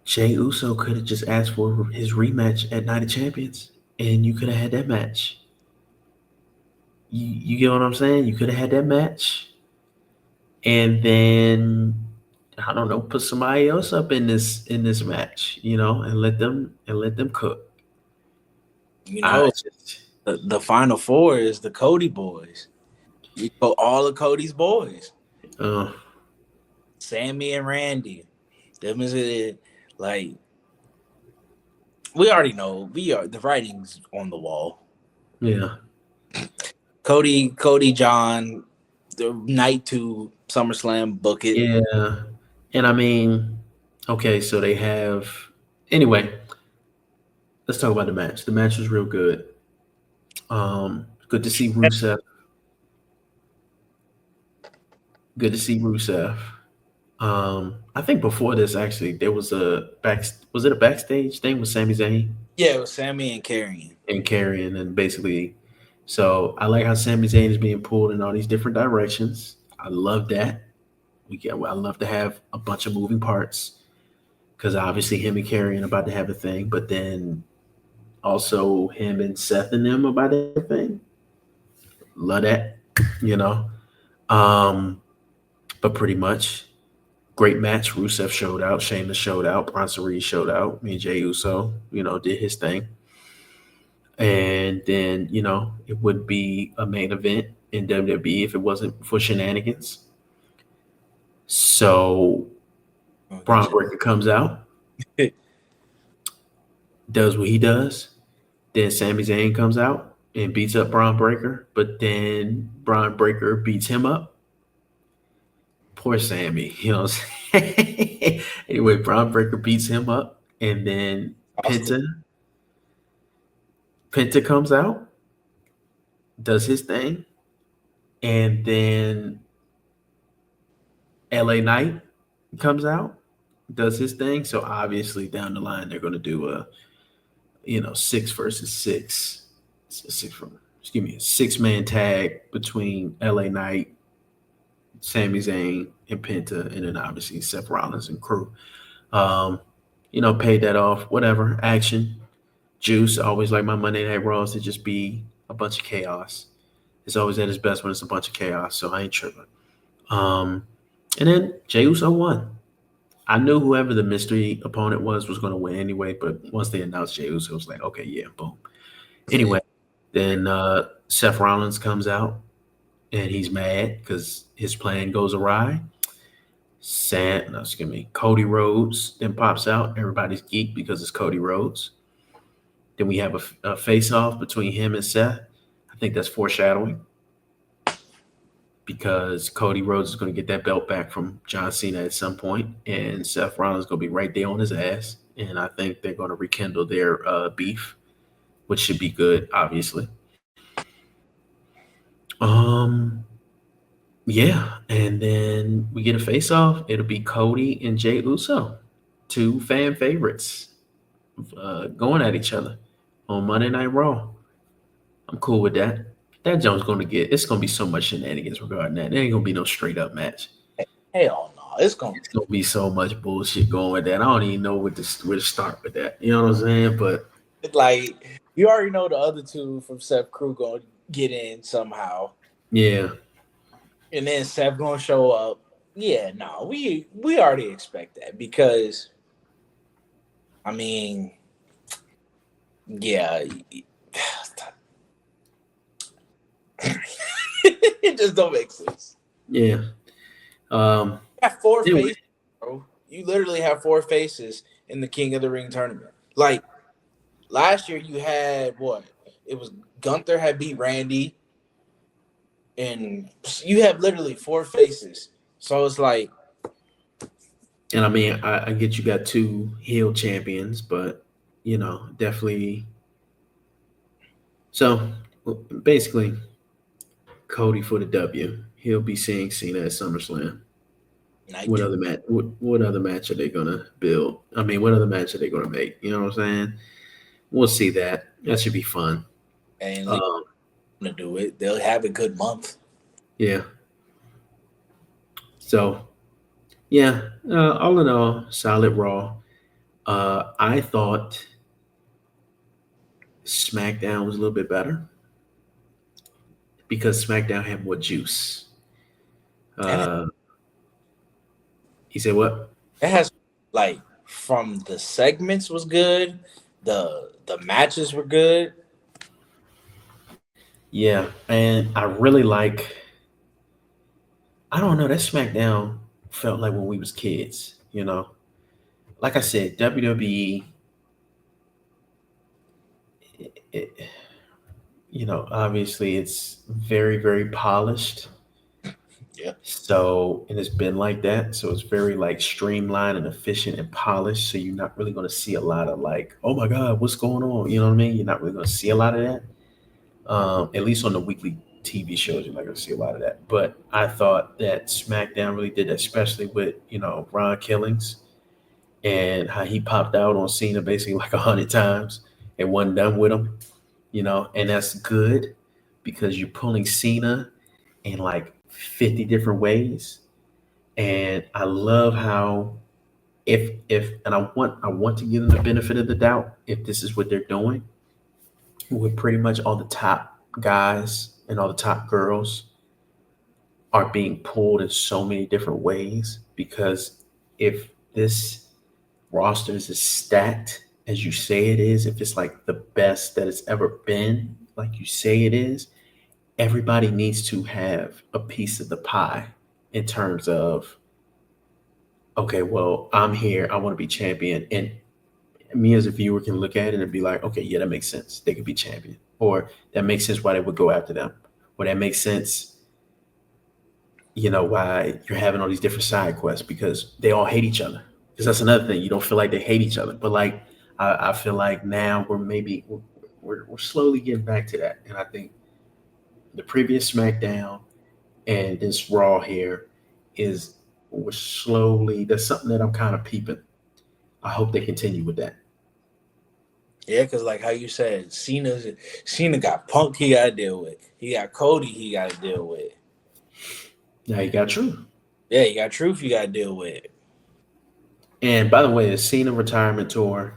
Jay Uso could have just asked for his rematch at Night of Champions, and you could have had that match. You get what I'm saying? You could have had that match, and then I don't know, put somebody else up in this match, and let them cook. you I know, just the final four is the Cody boys. You go all of Cody's boys, uh Sammy and Randy. Them is it. Like we already know, the writing's on the wall. yeah, Cody, John. the night to SummerSlam, book it. Yeah. And I mean, okay, so they have anyway, let's talk about the match. The match was real good. Good to see Rusev. Good to see Rusev. I think before this actually there was a back was it a backstage thing with Sami Zayn Yeah, it was Sammy and Carrion. and Karrion and basically so I like how Sami Zayn is being pulled in all these different directions. I love that. I love to have a bunch of moving parts because obviously him and Karrion about to have a thing, but then also him and Seth and them about to have a thing. Love that, you know. Um, but pretty much great match. Rusev showed out, Sheamus showed out, Bronson Reed showed out, me and Jey Uso, did his thing. And then, it would be a main event in WWE if it wasn't for shenanigans. So I'll get Braun you. Breaker comes out, does what he does. Then Sami Zayn comes out and beats up Braun Breaker, but then Braun Breaker beats him up. Poor Sammy, you know what I'm saying? Anyway, Braun Breaker beats him up, and then Austin. Penta comes out, does his thing, and then LA Knight comes out, does his thing. So obviously down the line they're gonna do a 6 versus 6, six from excuse me, a 6-man tag between LA Knight, Sami Zayn, and Penta, and then obviously Seth Rollins and crew. Um, paid that off, whatever. Action, juice. Always like my Monday Night Raws to just be a bunch of chaos. It's always at its best when it's a bunch of chaos, so I ain't tripping. Um, and then Jey Uso won. I knew whoever the mystery opponent was going to win anyway, but once they announced Jey Uso, it was like, okay, yeah, boom. Anyway, then Seth Rollins comes out and he's mad because his plan goes awry. No, excuse me, Cody Rhodes then pops out. Everybody's geeked because it's Cody Rhodes. Then we have a face off between him and Seth. I think that's foreshadowing because Cody Rhodes is going to get that belt back from John Cena at some point, and Seth Rollins is going to be right there on his ass. And I think they're going to rekindle their beef, which should be good, obviously. Um, yeah, and then we get a face off. It'll be Cody and Jey Uso, two fan favorites, going at each other on Monday Night Raw. I'm cool with that. That Jones going to get. It's going to be so much shenanigans regarding that. There ain't going to be no straight up match. Hell no, it's gonna It's going to be so much bullshit going with that. I don't even know where to start with that. You know what I'm saying? But be like you already know the other two from Seth Crew gonna get in somehow, yeah, and then Seth gonna show up. Yeah, no, we already expect that because I mean, yeah, it just don't make sense. yeah. Um, You have four anyway, faces, bro. You literally have four faces in the King of the Ring tournament. Like last year, you had what? It was Gunther had beat Randy, and you have literally four faces. So it's like, and I mean, I get you got two heel champions, but definitely. So basically, Cody for the W. He'll be seeing Cena at SummerSlam. night What two. other match? What other match are they gonna build? I mean, what other match are they gonna make? You know what I'm saying? We'll see that. That should be fun. And leave Um, them to do it. They'll have a good month. yeah. So yeah, all in all, solid Raw. I thought SmackDown was a little bit better because SmackDown had more juice. And Uh, he said what? it has like from the segments was good. The matches were good. Yeah, and I really like. I don't know. That SmackDown felt like when we was kids. Like I said, WWE. It, obviously it's very very polished, Yeah. So, and it's been like that. So it's very like streamlined and efficient and polished. So you're not really going to see a lot of like, oh my God, what's going on? You know what I mean? You're not really going to see a lot of that. At least on the weekly TV shows, you're not going to see a lot of that. But I thought that SmackDown really did that, especially with, Ron Killings and how he popped out on Cena basically like 100 times and wasn't done with him, and that's good because you're pulling Cena in like 50 different ways. And I love how if and I want to give them the benefit of the doubt if this is what they're doing with pretty much all the top guys and all the top girls are being pulled in so many different ways because if this roster is as stacked as you say it is, if it's like the best that it's ever been, like you say it is, everybody needs to have a piece of the pie in terms of, okay, well, I'm here, I want to be champion. And me as a viewer can look at it and be like, okay, yeah, that makes sense. They could be champion. Or that makes sense why they would go after them. Or that makes sense, why you're having all these different side quests because they all hate each other. Because that's another thing. You don't feel like they hate each other. But like, I feel like now we're slowly getting back to that. And I think the previous SmackDown and this Raw here is we're slowly, that's something that I'm kind of peeping. I hope they continue with that. Yeah, because like how you said, Cena got Punk he got to deal with. He got Cody he got to deal with. Now you got Truth. Yeah, you got Truth you got to deal with. And by the way, the Cena retirement tour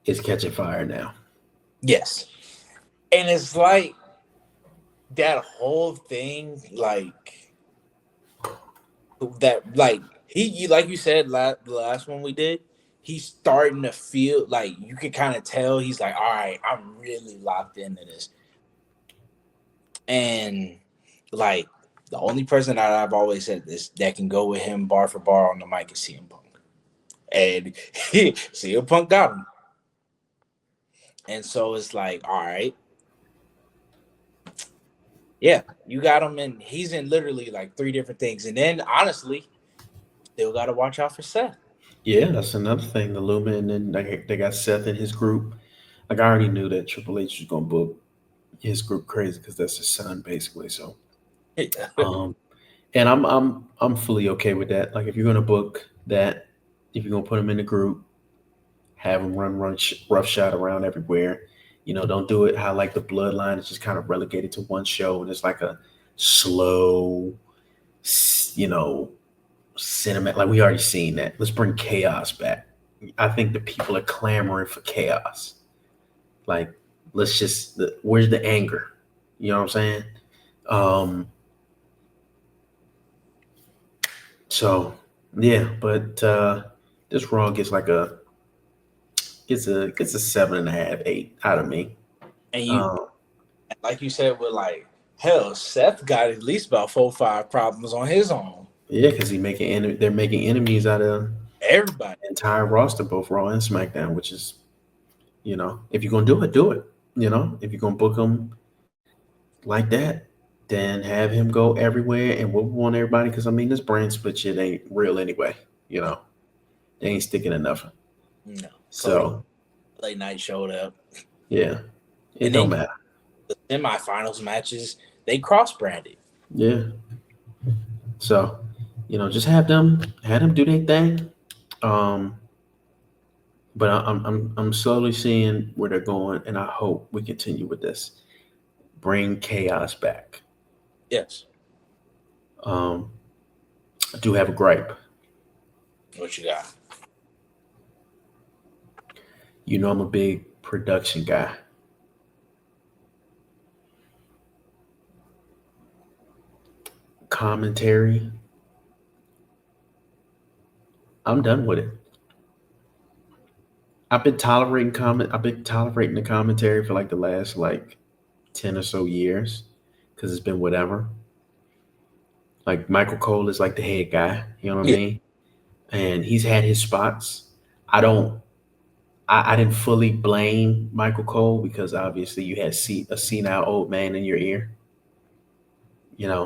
is catching fire now. Yes, and it's like that whole thing, like that, like like you said, the last one we did. He's starting to feel like you can kind of tell he's like, all right, I'm really locked into this. And like the only person that I've always said this that can go with him bar for bar on the mic is CM Punk. And CM Punk got him. And so it's like, all right, yeah, you got him, and he's in literally like three different things. And then honestly, still got to watch out for Seth. Yeah, that's another thing. The Luma, and then they got Seth in his group. Like I already knew that Triple H was gonna book his group crazy because that's his son basically. So, um, and I'm fully okay with that. Like if you're gonna book that, if you're gonna put him in the group, have him rough shot around everywhere. Don't do it how like the Bloodline is just kind of relegated to one show and it's like a slow, you know, cinematic. Like we already seen that. Let's bring chaos back. I think the people are clamoring for chaos. Like, let's just where's the anger? You know what I'm saying? Um, so yeah, but this Raw gets a 7.5, 8 out of me. And you, Um, like you said, with like hell, Seth got at least about 4 or 5 problems on his own. yeah, because they're making enemies out of Everybody. the entire roster, both Raw and SmackDown. Which is, if you're gonna do it, do it. If you're gonna book him like that, then have him go everywhere and whoop on everybody. Because I mean, this brand split shit ain't real anyway. You know, they ain't sticking to nothing. No. Cody So late night showed up. yeah, it And don't then matter. the semifinals matches, they cross branded. Yeah. So, just have them do their thing. Um, but I'm slowly seeing where they're going, and I hope we continue with this. Bring chaos back. Yes. Um, I do have a gripe. What you got? I'm a big production guy. Commentary, I'm done with it. I've been tolerating the commentary for like the last like 10 or so years because it's been whatever. Like Michael Cole is like the head guy, you know what I Yeah. mean? And he's had his spots. I don't I didn't fully blame Michael Cole because obviously you had a senile old man in your ear.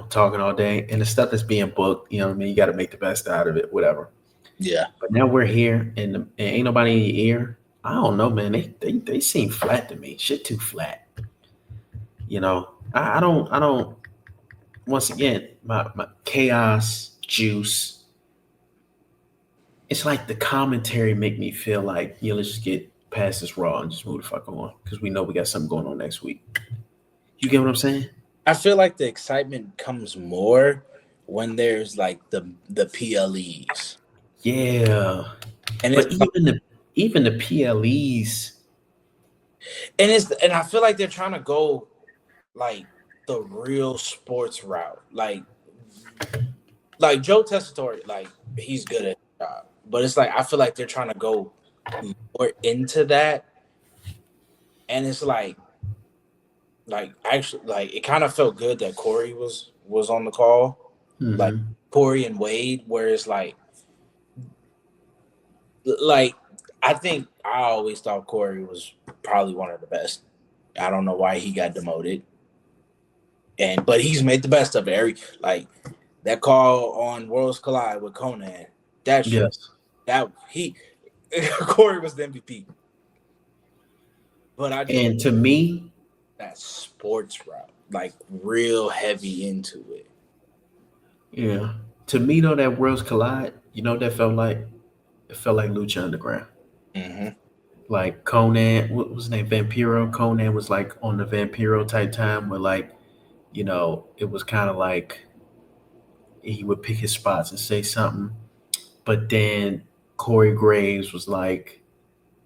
talking all day, and the stuff that's being booked, you know what I mean? You got to make the best out of it, whatever. Yeah. But now we're here, and ain't nobody in your ear. I don't know, man. They seem flat to me. Shit, too flat. I don't. Once again, my chaos juice. It's like the commentary make me feel like, let's just get past this raw and just move the fuck on because we know we got something going on next week. You get what I'm saying? I feel like the excitement comes more when there's like the PLEs. Yeah, And but it's like, even the PLEs. and I feel like they're trying to go like the real sports route. Like Joe Tessitore, like he's good at his job. But it's like I feel like they're trying to go more into that. And it's like actually like it kind of felt good that Corey was on the call. Like Hmm. Corey and Wade, where it's like I think I always thought Corey was probably one of the best. I don't know why he got demoted. But he's made the best of it. Like that call on Worlds Collide with Conan, that shit Yes. that he Corey was the MVP. But I just And to me, that sports route, like real heavy into it. yeah, to me though, that worlds collide. You know what that felt like? It felt like Lucha Underground. Mm-hmm. Like Conan, what was his name? Vampiro. Conan was like on the Vampiro type time where like, it was kind of like he would pick his spots and say something. But then Corey Graves was like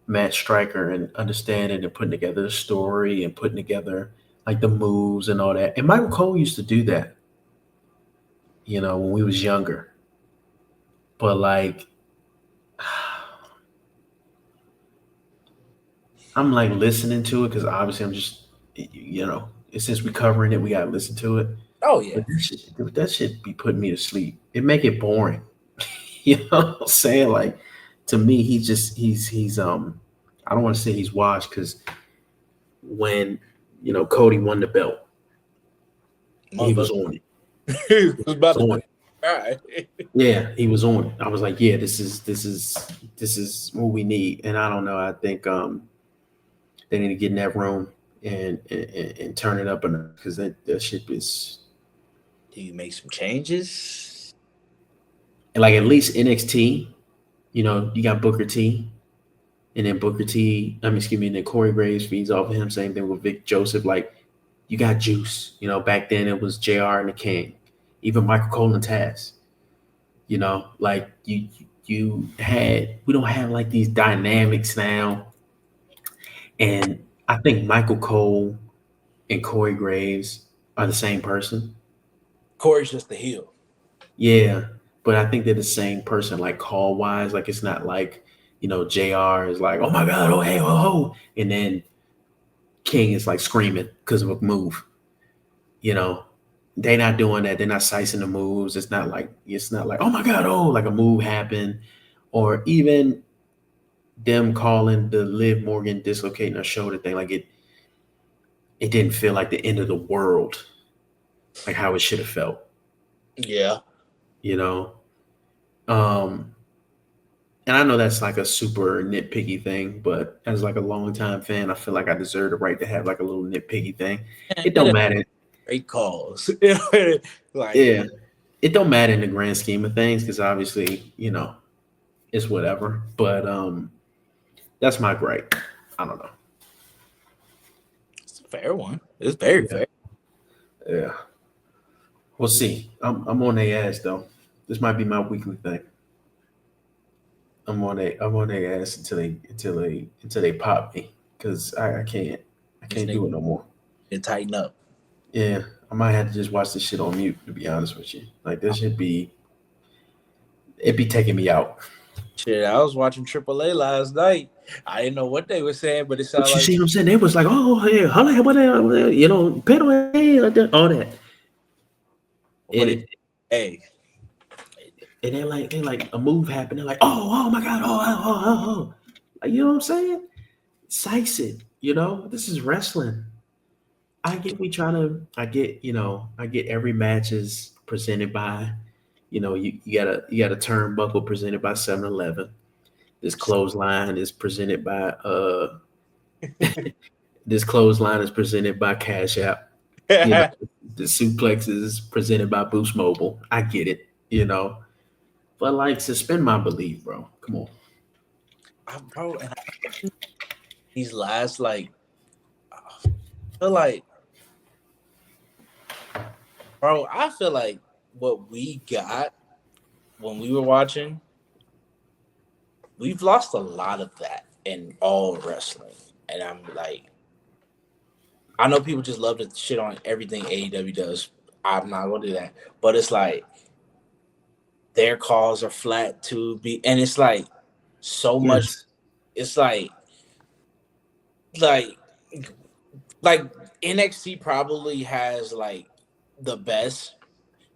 Matt Stryker and understanding and putting together the story and putting together like the moves and all that. And Michael Cole used to do that, when we was younger. But like I'm like listening to it because obviously I'm just since we covering it, we gotta listen to it. Oh yeah, But that shit be putting me to sleep. It make it boring. You know what I'm saying? Like to me, he's I don't want to say he's washed because when Cody won the belt, he mother was on it. was He was about to on it. cry. Yeah, he was on it. I was like, yeah, this is what we need. And I don't know. I think they need to get in that room and turn it up because that shit is. Do you make some changes? And like at least NXT, you got Booker T, and then Booker T, excuse me, and then Corey Graves feeds off of him. Same thing with Vic Joseph. Like you got juice. Back then it was JR and the King, even Michael Cole and Taz. Like you had we don't have like these dynamics now. And I think Michael Cole and Corey Graves are the same person. Corey's just the heel. Yeah, but I think they're the same person, like call wise. Like it's not like Jr. is like, oh my god, oh hey, oh ho, and then King is like screaming because of a move. You know, they not doing that. They're not sizing the moves. It's not like oh my god, oh like a move happened, or even them calling the Liv Morgan dislocating her shoulder thing. Like it didn't feel like the end of the world, like how it should have felt. Yeah. You know, um, and I know that's like a super nitpicky thing, but as like a longtime fan, I feel like I deserve the right to have like a little nitpicky thing. It don't matter. Great calls. Like Yeah, it don't matter in the grand scheme of things because obviously, it's whatever. But that's my gripe. I don't know. it's a fair one. It's very Yeah, fair. yeah. We'll see. I'm on their ass though. This might be my weekly thing. I'm on their ass until they pop me because I can't Just do it no more. need to tighten up. Yeah, I might have to just watch this shit on mute to be honest with you. Like this should be it be taking me out. Shit, I was watching AAA last night. I didn't know what they were saying, but it But sounded you like see what I'm saying? They was like, oh yeah, holla, what, pedal, hey, all that. but And it. it Hey, and they like a move happened. They're like, oh my god, oh. Like, you know what I'm saying? Size it. This is wrestling. I get we trying to. I get I get every match is presented by you got a turnbuckle presented by 7-Eleven. This clothesline is presented by this clothesline is presented by Cash App. You know, the suplex is presented by Boost Mobile. I get it, but like suspend my belief, bro. Come on. Bro, and these last like, I feel like, bro, I feel like what we got when we were watching, we've lost a lot of that in all wrestling, and I'm like, I know people just love to shit on everything AEW does. I'm not gonna do that, but it's like their calls are flat to be, and it's like so much. Yes, It's like like NXT probably has like the best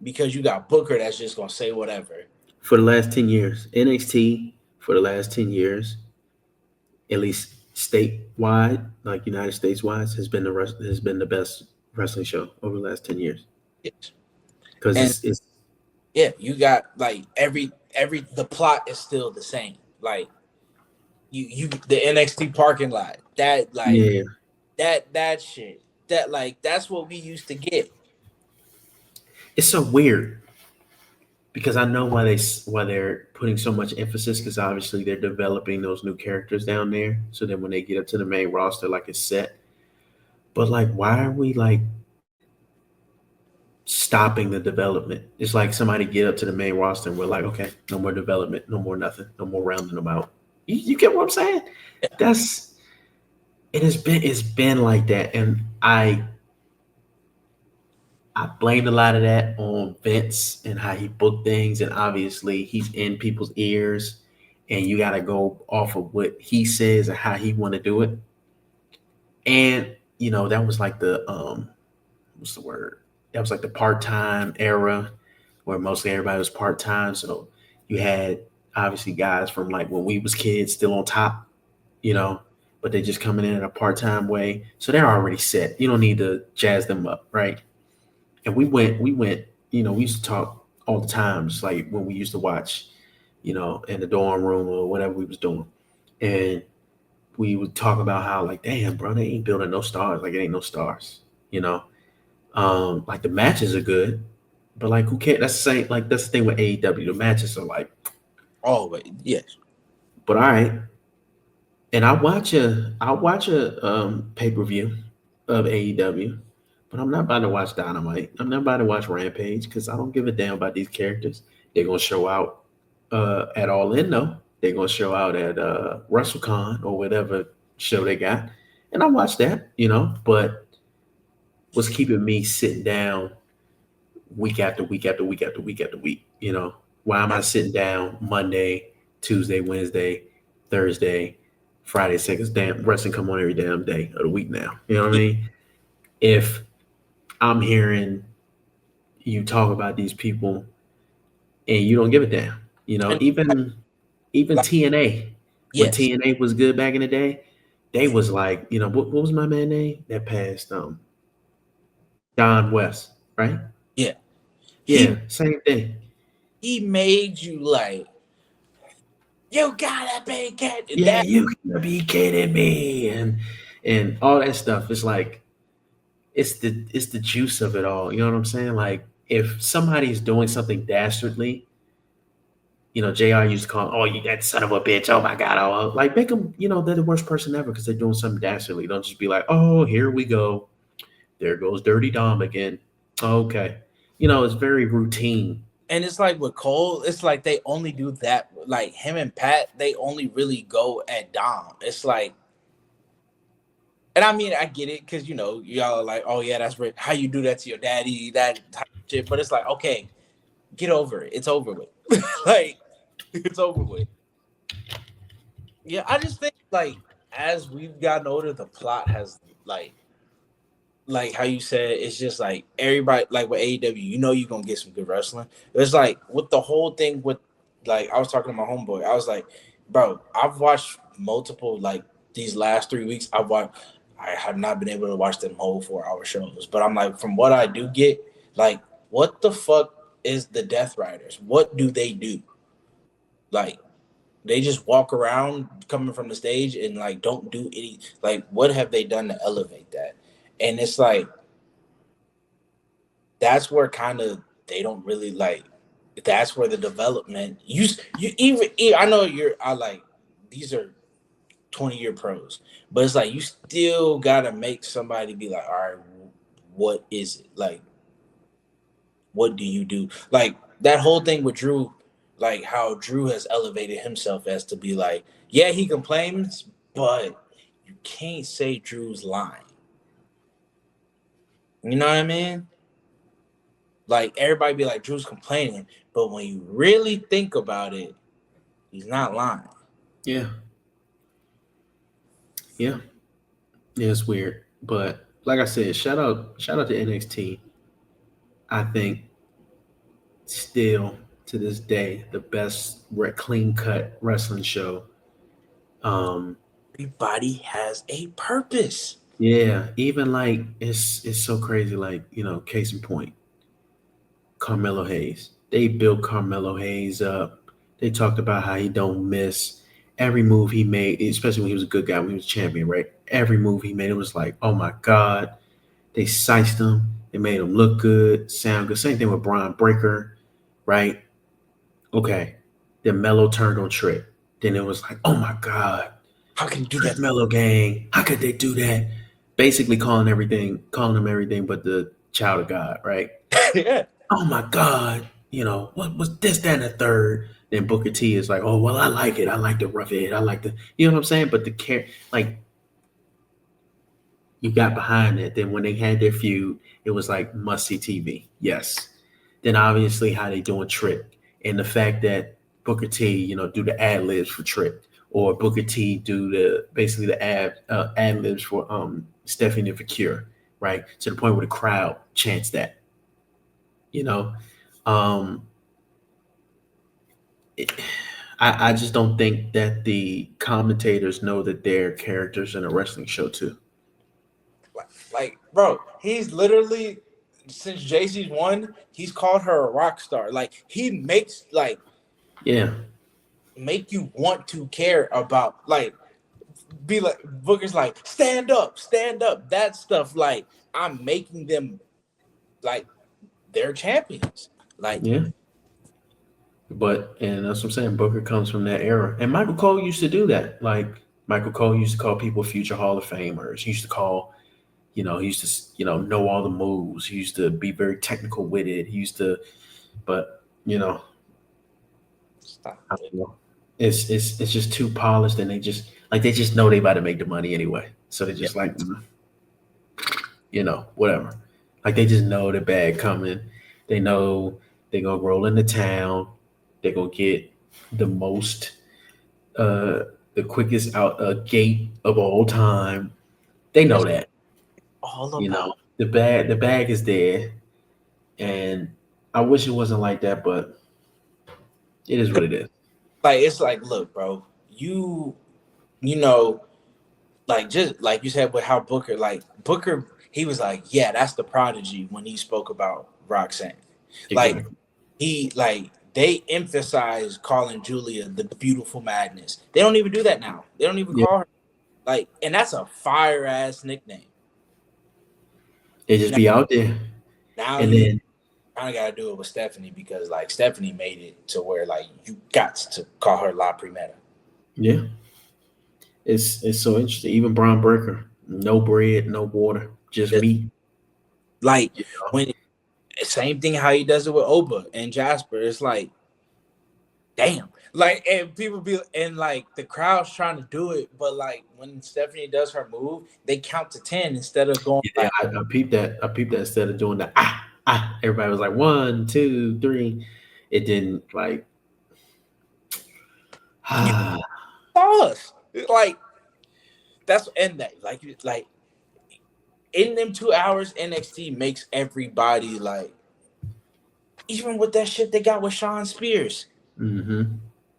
because you got Booker that's just gonna say whatever. for the last 10 years, NXT for the last 10 years, at least statewide, like United States wise, has been the best wrestling show over the last 10 years Yes. because And it's yeah, you got like every the plot is still the same. Like you the NXT parking lot that like yeah. that shit that like that's what we used to get. It's so weird because I know why they're putting so much emphasis because obviously they're developing those new characters down there. So then when they get up to the main roster, like it's set. But like, why are we like stopping the development? It's like somebody get up to the main roster and we're like, okay, no more development, no more nothing, no more rounding them out. You get what I'm saying? That's it's been like that, and I blamed a lot of that on Vince and how he booked things, and obviously he's in people's ears, and you got to go off of what he says and how he want to do it. And that was like the what's the word? That was like the part time era where mostly everybody was part time. So you had obviously guys from like when we was kids still on top, you know, but they just coming in a part time way. So they're already set. You don't need to jazz them up, right? And we went, we used to talk all the time, just like when we used to watch, in the dorm room or whatever we was doing. And we would talk about how like, damn, bro, they ain't building no stars. Like it ain't no stars, you know. Like the matches are good, but like who cares? That's the same. Like that's the thing with AEW. The matches are like, Oh wait, yes. but all right. And I'll watch a pay per view of AEW, but I'm not about to watch Dynamite. I'm not about to watch Rampage because I don't give a damn about these characters. They're gonna show out at All In though. They're gonna show out at WrestleCon or whatever show they got, and I watch that, But what's keeping me sitting down week after week after week after week after week? Why am I sitting down Monday, Tuesday, Wednesday, Thursday, Friday, second damn wrestling come on every damn day of the week now? You know what I mean? If I'm hearing you talk about these people and you don't give a damn, And even like TNA, when yes, TNA was good back in the day, they was like, what was my man name that passed? Don West, right? yeah. He Yeah, same thing. he made you like you gotta be kidding Yeah, that. you gotta be kidding me, and all that stuff. It's like it's the juice of it all. You know what I'm saying? Like if somebody's doing something dastardly, Jr. used to call, oh, you that son of a bitch. Oh my god, oh, like make them, they're the worst person ever because they're doing something dastardly. Don't just be like, oh, here we go. There goes Dirty Dom again. Okay, it's very routine. And it's like with Cole, it's like they only do that. Like him and Pat, they only really go at Dom. It's like, and I mean, I get it because y'all are like, oh yeah, that's right. How you do that to your daddy, that type of shit. But it's like, okay, get over it. It's over with. Like it's over with. Yeah, I just think like as we've gotten older, the plot has like how you said, it's just like everybody like with AEW, you're gonna get some good wrestling. It's like with the whole thing with like I was talking to my homeboy, I was like, bro, I've watched multiple like these last 3 weeks. I have not been able to watch them whole 4 hour shows. But I'm like, from what I do get, like, what the fuck is the Death Riders? What do they do? Like, they just walk around coming from the stage and like don't do any, like, what have they done to elevate that? And it's like, that's where kind of they don't really like, that's where the development you even I know I like, these are 20-year pros, but it's like you still gotta make somebody be like, all right, what is it like, what do you do? Like that whole thing with Drew, like how Drew has elevated himself as to be like, yeah, he complains, but you can't say Drew's lying. You know what I mean? Like everybody be like, Drew's complaining, but when you really think about it, he's not lying. Yeah. Yeah. Yeah, it's weird. But like I said, shout out to NXT. I think still to this day the best clean cut wrestling show. Um, Everybody has a purpose. yeah, even like it's so crazy. Like case in point, Carmelo Hayes. They built Carmelo Hayes up. They talked about how he don't miss every move he made, especially when he was a good guy, when he was champion, right? Every move he made, it was like, oh my God. They sized him. They made him look good, sound good. Same thing with Brian Breaker, right? Okay. Then Mello turned on Trick. Then it was like, oh my God, How can you do Trick that? Mello gang. How could they do that? Basically calling him everything but the child of God, right? Yeah. Oh my God, what was this, that, and the third? Then Booker T is like, oh well, I like it. I like the rough it. I like the, you know what I'm saying? But the care, like you got behind it. Then when they had their feud, it was like must see TV. Yes. Then obviously how they doing Trick and the fact that Booker T, do the ad libs for Trick, or Booker T do the basically the ad libs for Stephanie for Cure, right? To the point where the crowd chants that, you know. Um, it, I just don't think that the commentators know that they're characters in a wrestling show too. Like, bro, he's literally, since JC's won, he's called her a rock star. Like, he makes like Yeah, make you want to care about, like, be like, Booker's like, stand up. That stuff, like, I'm making them like they're champions. Like, yeah. And that's what I'm saying. Booker comes from that era, and Michael Cole used to do that. Like Michael Cole used to call people future Hall of Famers. He used to call, he used to, know all the moves. He used to be very technical with it. He used to, but stop I it. don't know. It's just too polished, and they just know they about to make the money anyway. So they Yeah. just like, whatever. Like they just know the bag coming. They know they're gonna roll into town. They're gonna get the most, uh, the quickest out gate of all time. They know That's that. all about. The bag is there, and I wish it wasn't like that, but it is what it is. Like, it's like, look, bro, you know, like, just like you said with how Booker, he was like, yeah, that's the prodigy when he spoke about Roxanne. Like, Exactly. he like they emphasize calling Julia the beautiful madness. They don't even do that now. They don't even Yeah. call her like, and that's a fire ass nickname. They just Now, be out there, now and you then kind of got to do it with Stephanie, because like Stephanie made it to where like you got to call her La Primera. yeah, it's so interesting. Even Brown Breaker, no bread, no water, just Just meat. like, You know? when same thing how he does it with Oba and Jasper. It's like, damn. Like, and people be, and like the crowd's trying to do it, but like when Stephanie does her move, they count to 10 instead of going Yeah, like, I peeped that. I peeped that instead of doing the everybody was like one, two, three. It didn't like you ah. saw us. Like, that's, and that like in them 2 hours, NXT makes everybody like, even with that shit they got with Sean Spears. Mm-hmm.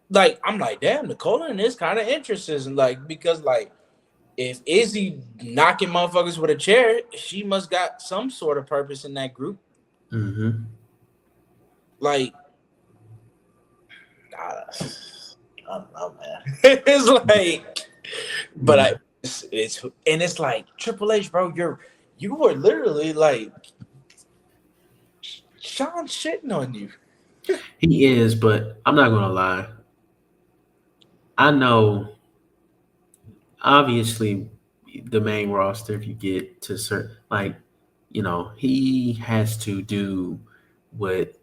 Like, I'm like, damn, Nicole in this kind of interesting, like, because like if Izzy knocking motherfuckers with a chair, she must got some sort of purpose in that group. Mm-hmm. Like, I don't know, man. It's like, but Yeah. it's and it's like Triple H, bro. You were literally like Sean shitting on you. He is, but I'm not gonna lie. I know obviously the main roster, if you get to certain like, he has to do what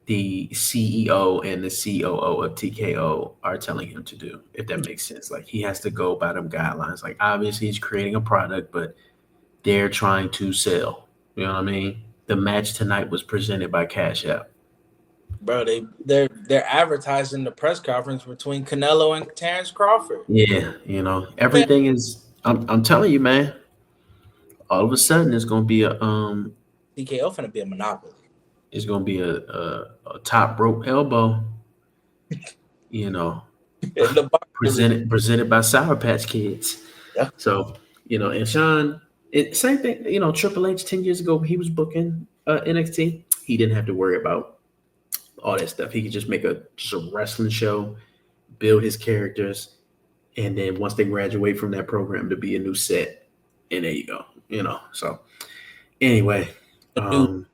the CEO and the COO of TKO are telling him to do, if that makes sense. Like he has to go by them guidelines. Like obviously he's creating a product, but they're trying to sell. You know what I mean? The match tonight was presented by Cash App. Bro, they're advertising the press conference between Canelo and Terrence Crawford. Yeah, Man, everything is. I'm telling you, man. All of a sudden, TKO finna be a monopoly. it's gonna be a top rope elbow. You know, And the box, presented by Sour Patch Kids. yeah. So and Sean, same thing. Triple H 10 years ago, he was booking NXT. He didn't have to worry about all that stuff. He could just make just a wrestling show, build his characters, and then once they graduate from that program, to be a new set, and there you go. So anyway, Dude, um,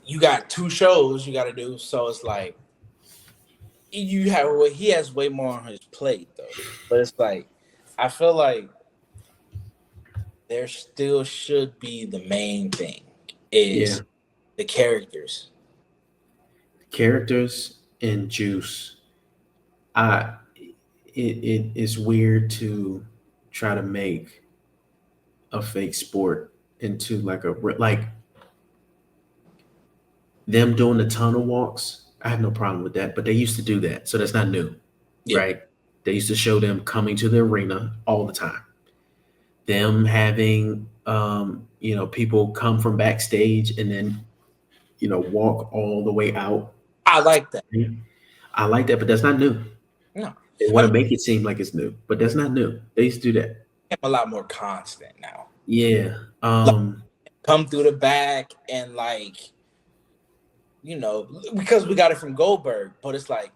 you got two shows you got to do, so it's like he has way more on his plate though. But it's like I feel like there still should be the main thing yeah, is the characters. characters and juice. I it is weird to try to make a fake sport into like them doing the tunnel walks. I have no problem with that, but they used to do that, so that's not new, Yeah, right? They used to show them coming to the arena all the time. Them having people come from backstage and then walk all the way out. I like that. I like that, but that's not new. No, They I want mean, to make it seem like it's new, but that's not new. They used to do that. I'm a lot more constant now. Yeah. Like, come through the back and because we got it from Goldberg, but it's like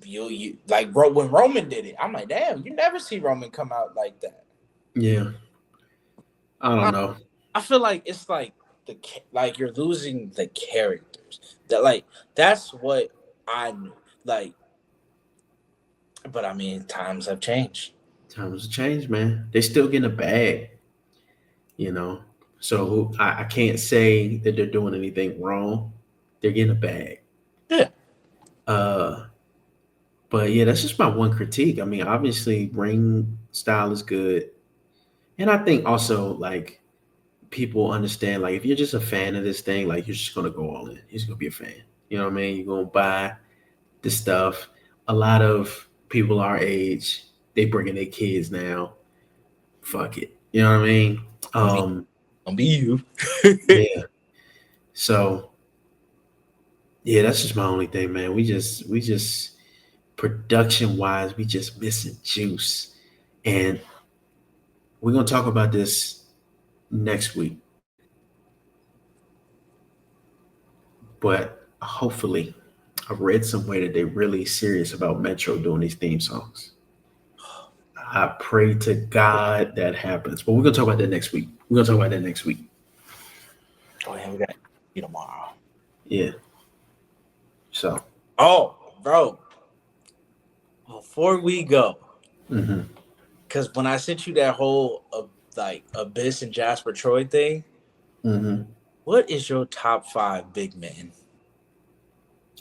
you like when Roman did it, I'm like, damn, you never see Roman come out like that. Yeah. I don't I, know. I feel like it's like like you're losing the characters. That's what I knew. Like, but I mean, times have changed. Times have changed, man. They still getting a bag, you know. So I can't say that they're doing anything wrong. They're getting a bag. Yeah, Uh, but yeah, that's just my one critique. I mean, obviously, ring style is good, and I think also like people understand like if you're just a fan of this thing, like you're just gonna go all in. You're just gonna be a fan. You know what I mean? You're gonna buy the stuff. A lot of people our age, they bringing their kids now. Fuck it. You know what I mean? don't be Um, don't be you. yeah. So yeah, that's just my only thing, man. We just production wise, we just missing juice. And we're gonna talk about this next week. But hopefully I read somewhere that they're really serious about Metro doing these theme songs. I pray to God that happens. But we're gonna talk about that next week. We're gonna talk about that next week. Oh yeah, we got you tomorrow. Yeah. So Oh, bro, before we go, mhm. because when I sent you that whole like Abyss and Jasper Troy thing, Mhm. what is your top 5 big men?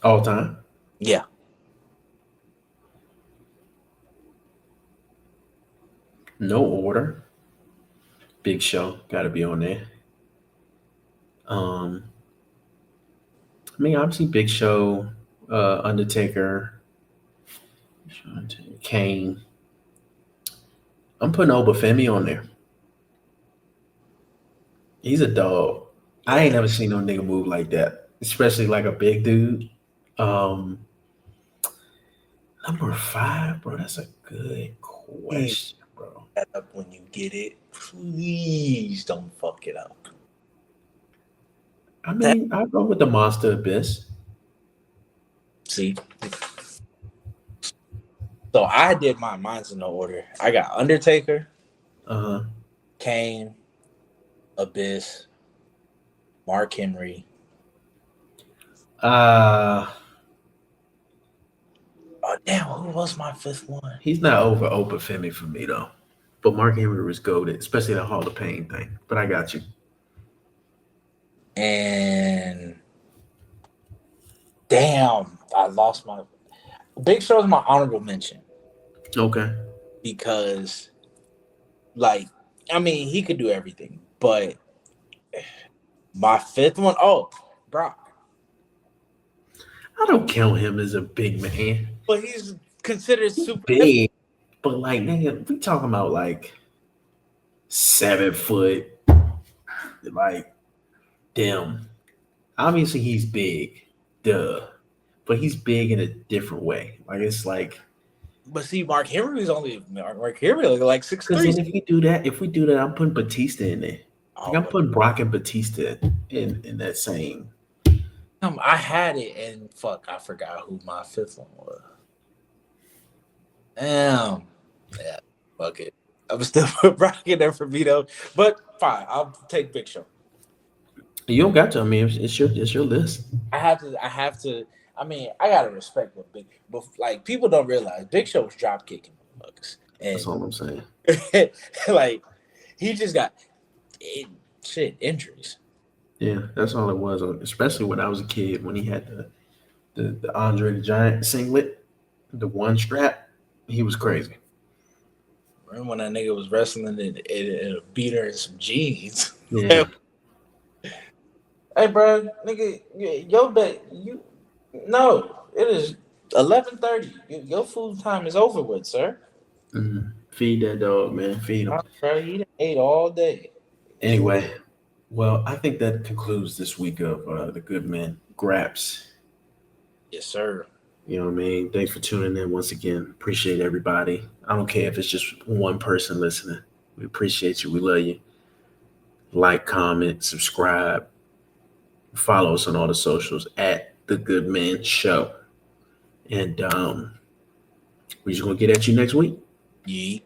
All time. Yeah, No order. Big Show gotta be on there. Um I mean obviously Big Show, Undertaker, Kane. I'm putting Obafemi on there. He's a dog. I yeah. ain't never seen no nigga move like that, especially like a big dude. Um, Number 5, bro. That's a good question, bro. That up when you get it. Please don't fuck it up. I mean, I'll go with the Monster Abyss. See, so I did mine's in no order. I got Undertaker, Uh-huh. Kane, Abyss, Mark Henry. Uh Oh damn, who was my fifth one? he's not over Oprah Femi for me though. But Mark Henry was goaded, especially the Hall of Pain thing. But I got you. And damn, I lost my Big Show's my honorable mention Okay. because, like, I mean, he could do everything, but my fifth one, oh, Brock. I don't count him as a big man. But he's considered He's super heavy. big, but like nigga, we talking about like 7 foot, like damn. Obviously he's big, duh. But he's big in a different way. Like it's like But see, Mark Henry was only Mark Henry like because 6'3". then if we do that, I'm putting Batista in there. Like Oh, I'm putting Brock and Batista in that same. I had it and fuck, I forgot who my fifth one was. Damn. Yeah, fuck it. I'm still put Brock in there for me though. But fine, I'll take Big Show. You don't got to. I mean, it's your list. I have to. I mean, I gotta respect what Big, but like people don't realize Big Show was drop kicking motherfuckers, That's all I'm saying. and like he just got injuries. Yeah, that's all it was. Especially when I was a kid, when he had the Andre the Giant singlet, the one strap, he was crazy. Remember when that nigga was wrestling in a beater and some jeans? Yeah. Hey, bro, nigga, your bet you no, it is 11:30. Your food time is over with, sir. Feed that dog, man. Feed him. Bro, he done ate all day. Anyway, well, I think that concludes this week of the Goodmen Graps. Yes, sir. You know what I mean? Thanks for tuning in once again. Appreciate everybody. I don't care if it's just one person listening. We appreciate you. We love you. Like, comment, subscribe. Follow us on all the socials at The Goodman Show. And we're just going to get at you next week. Yeet.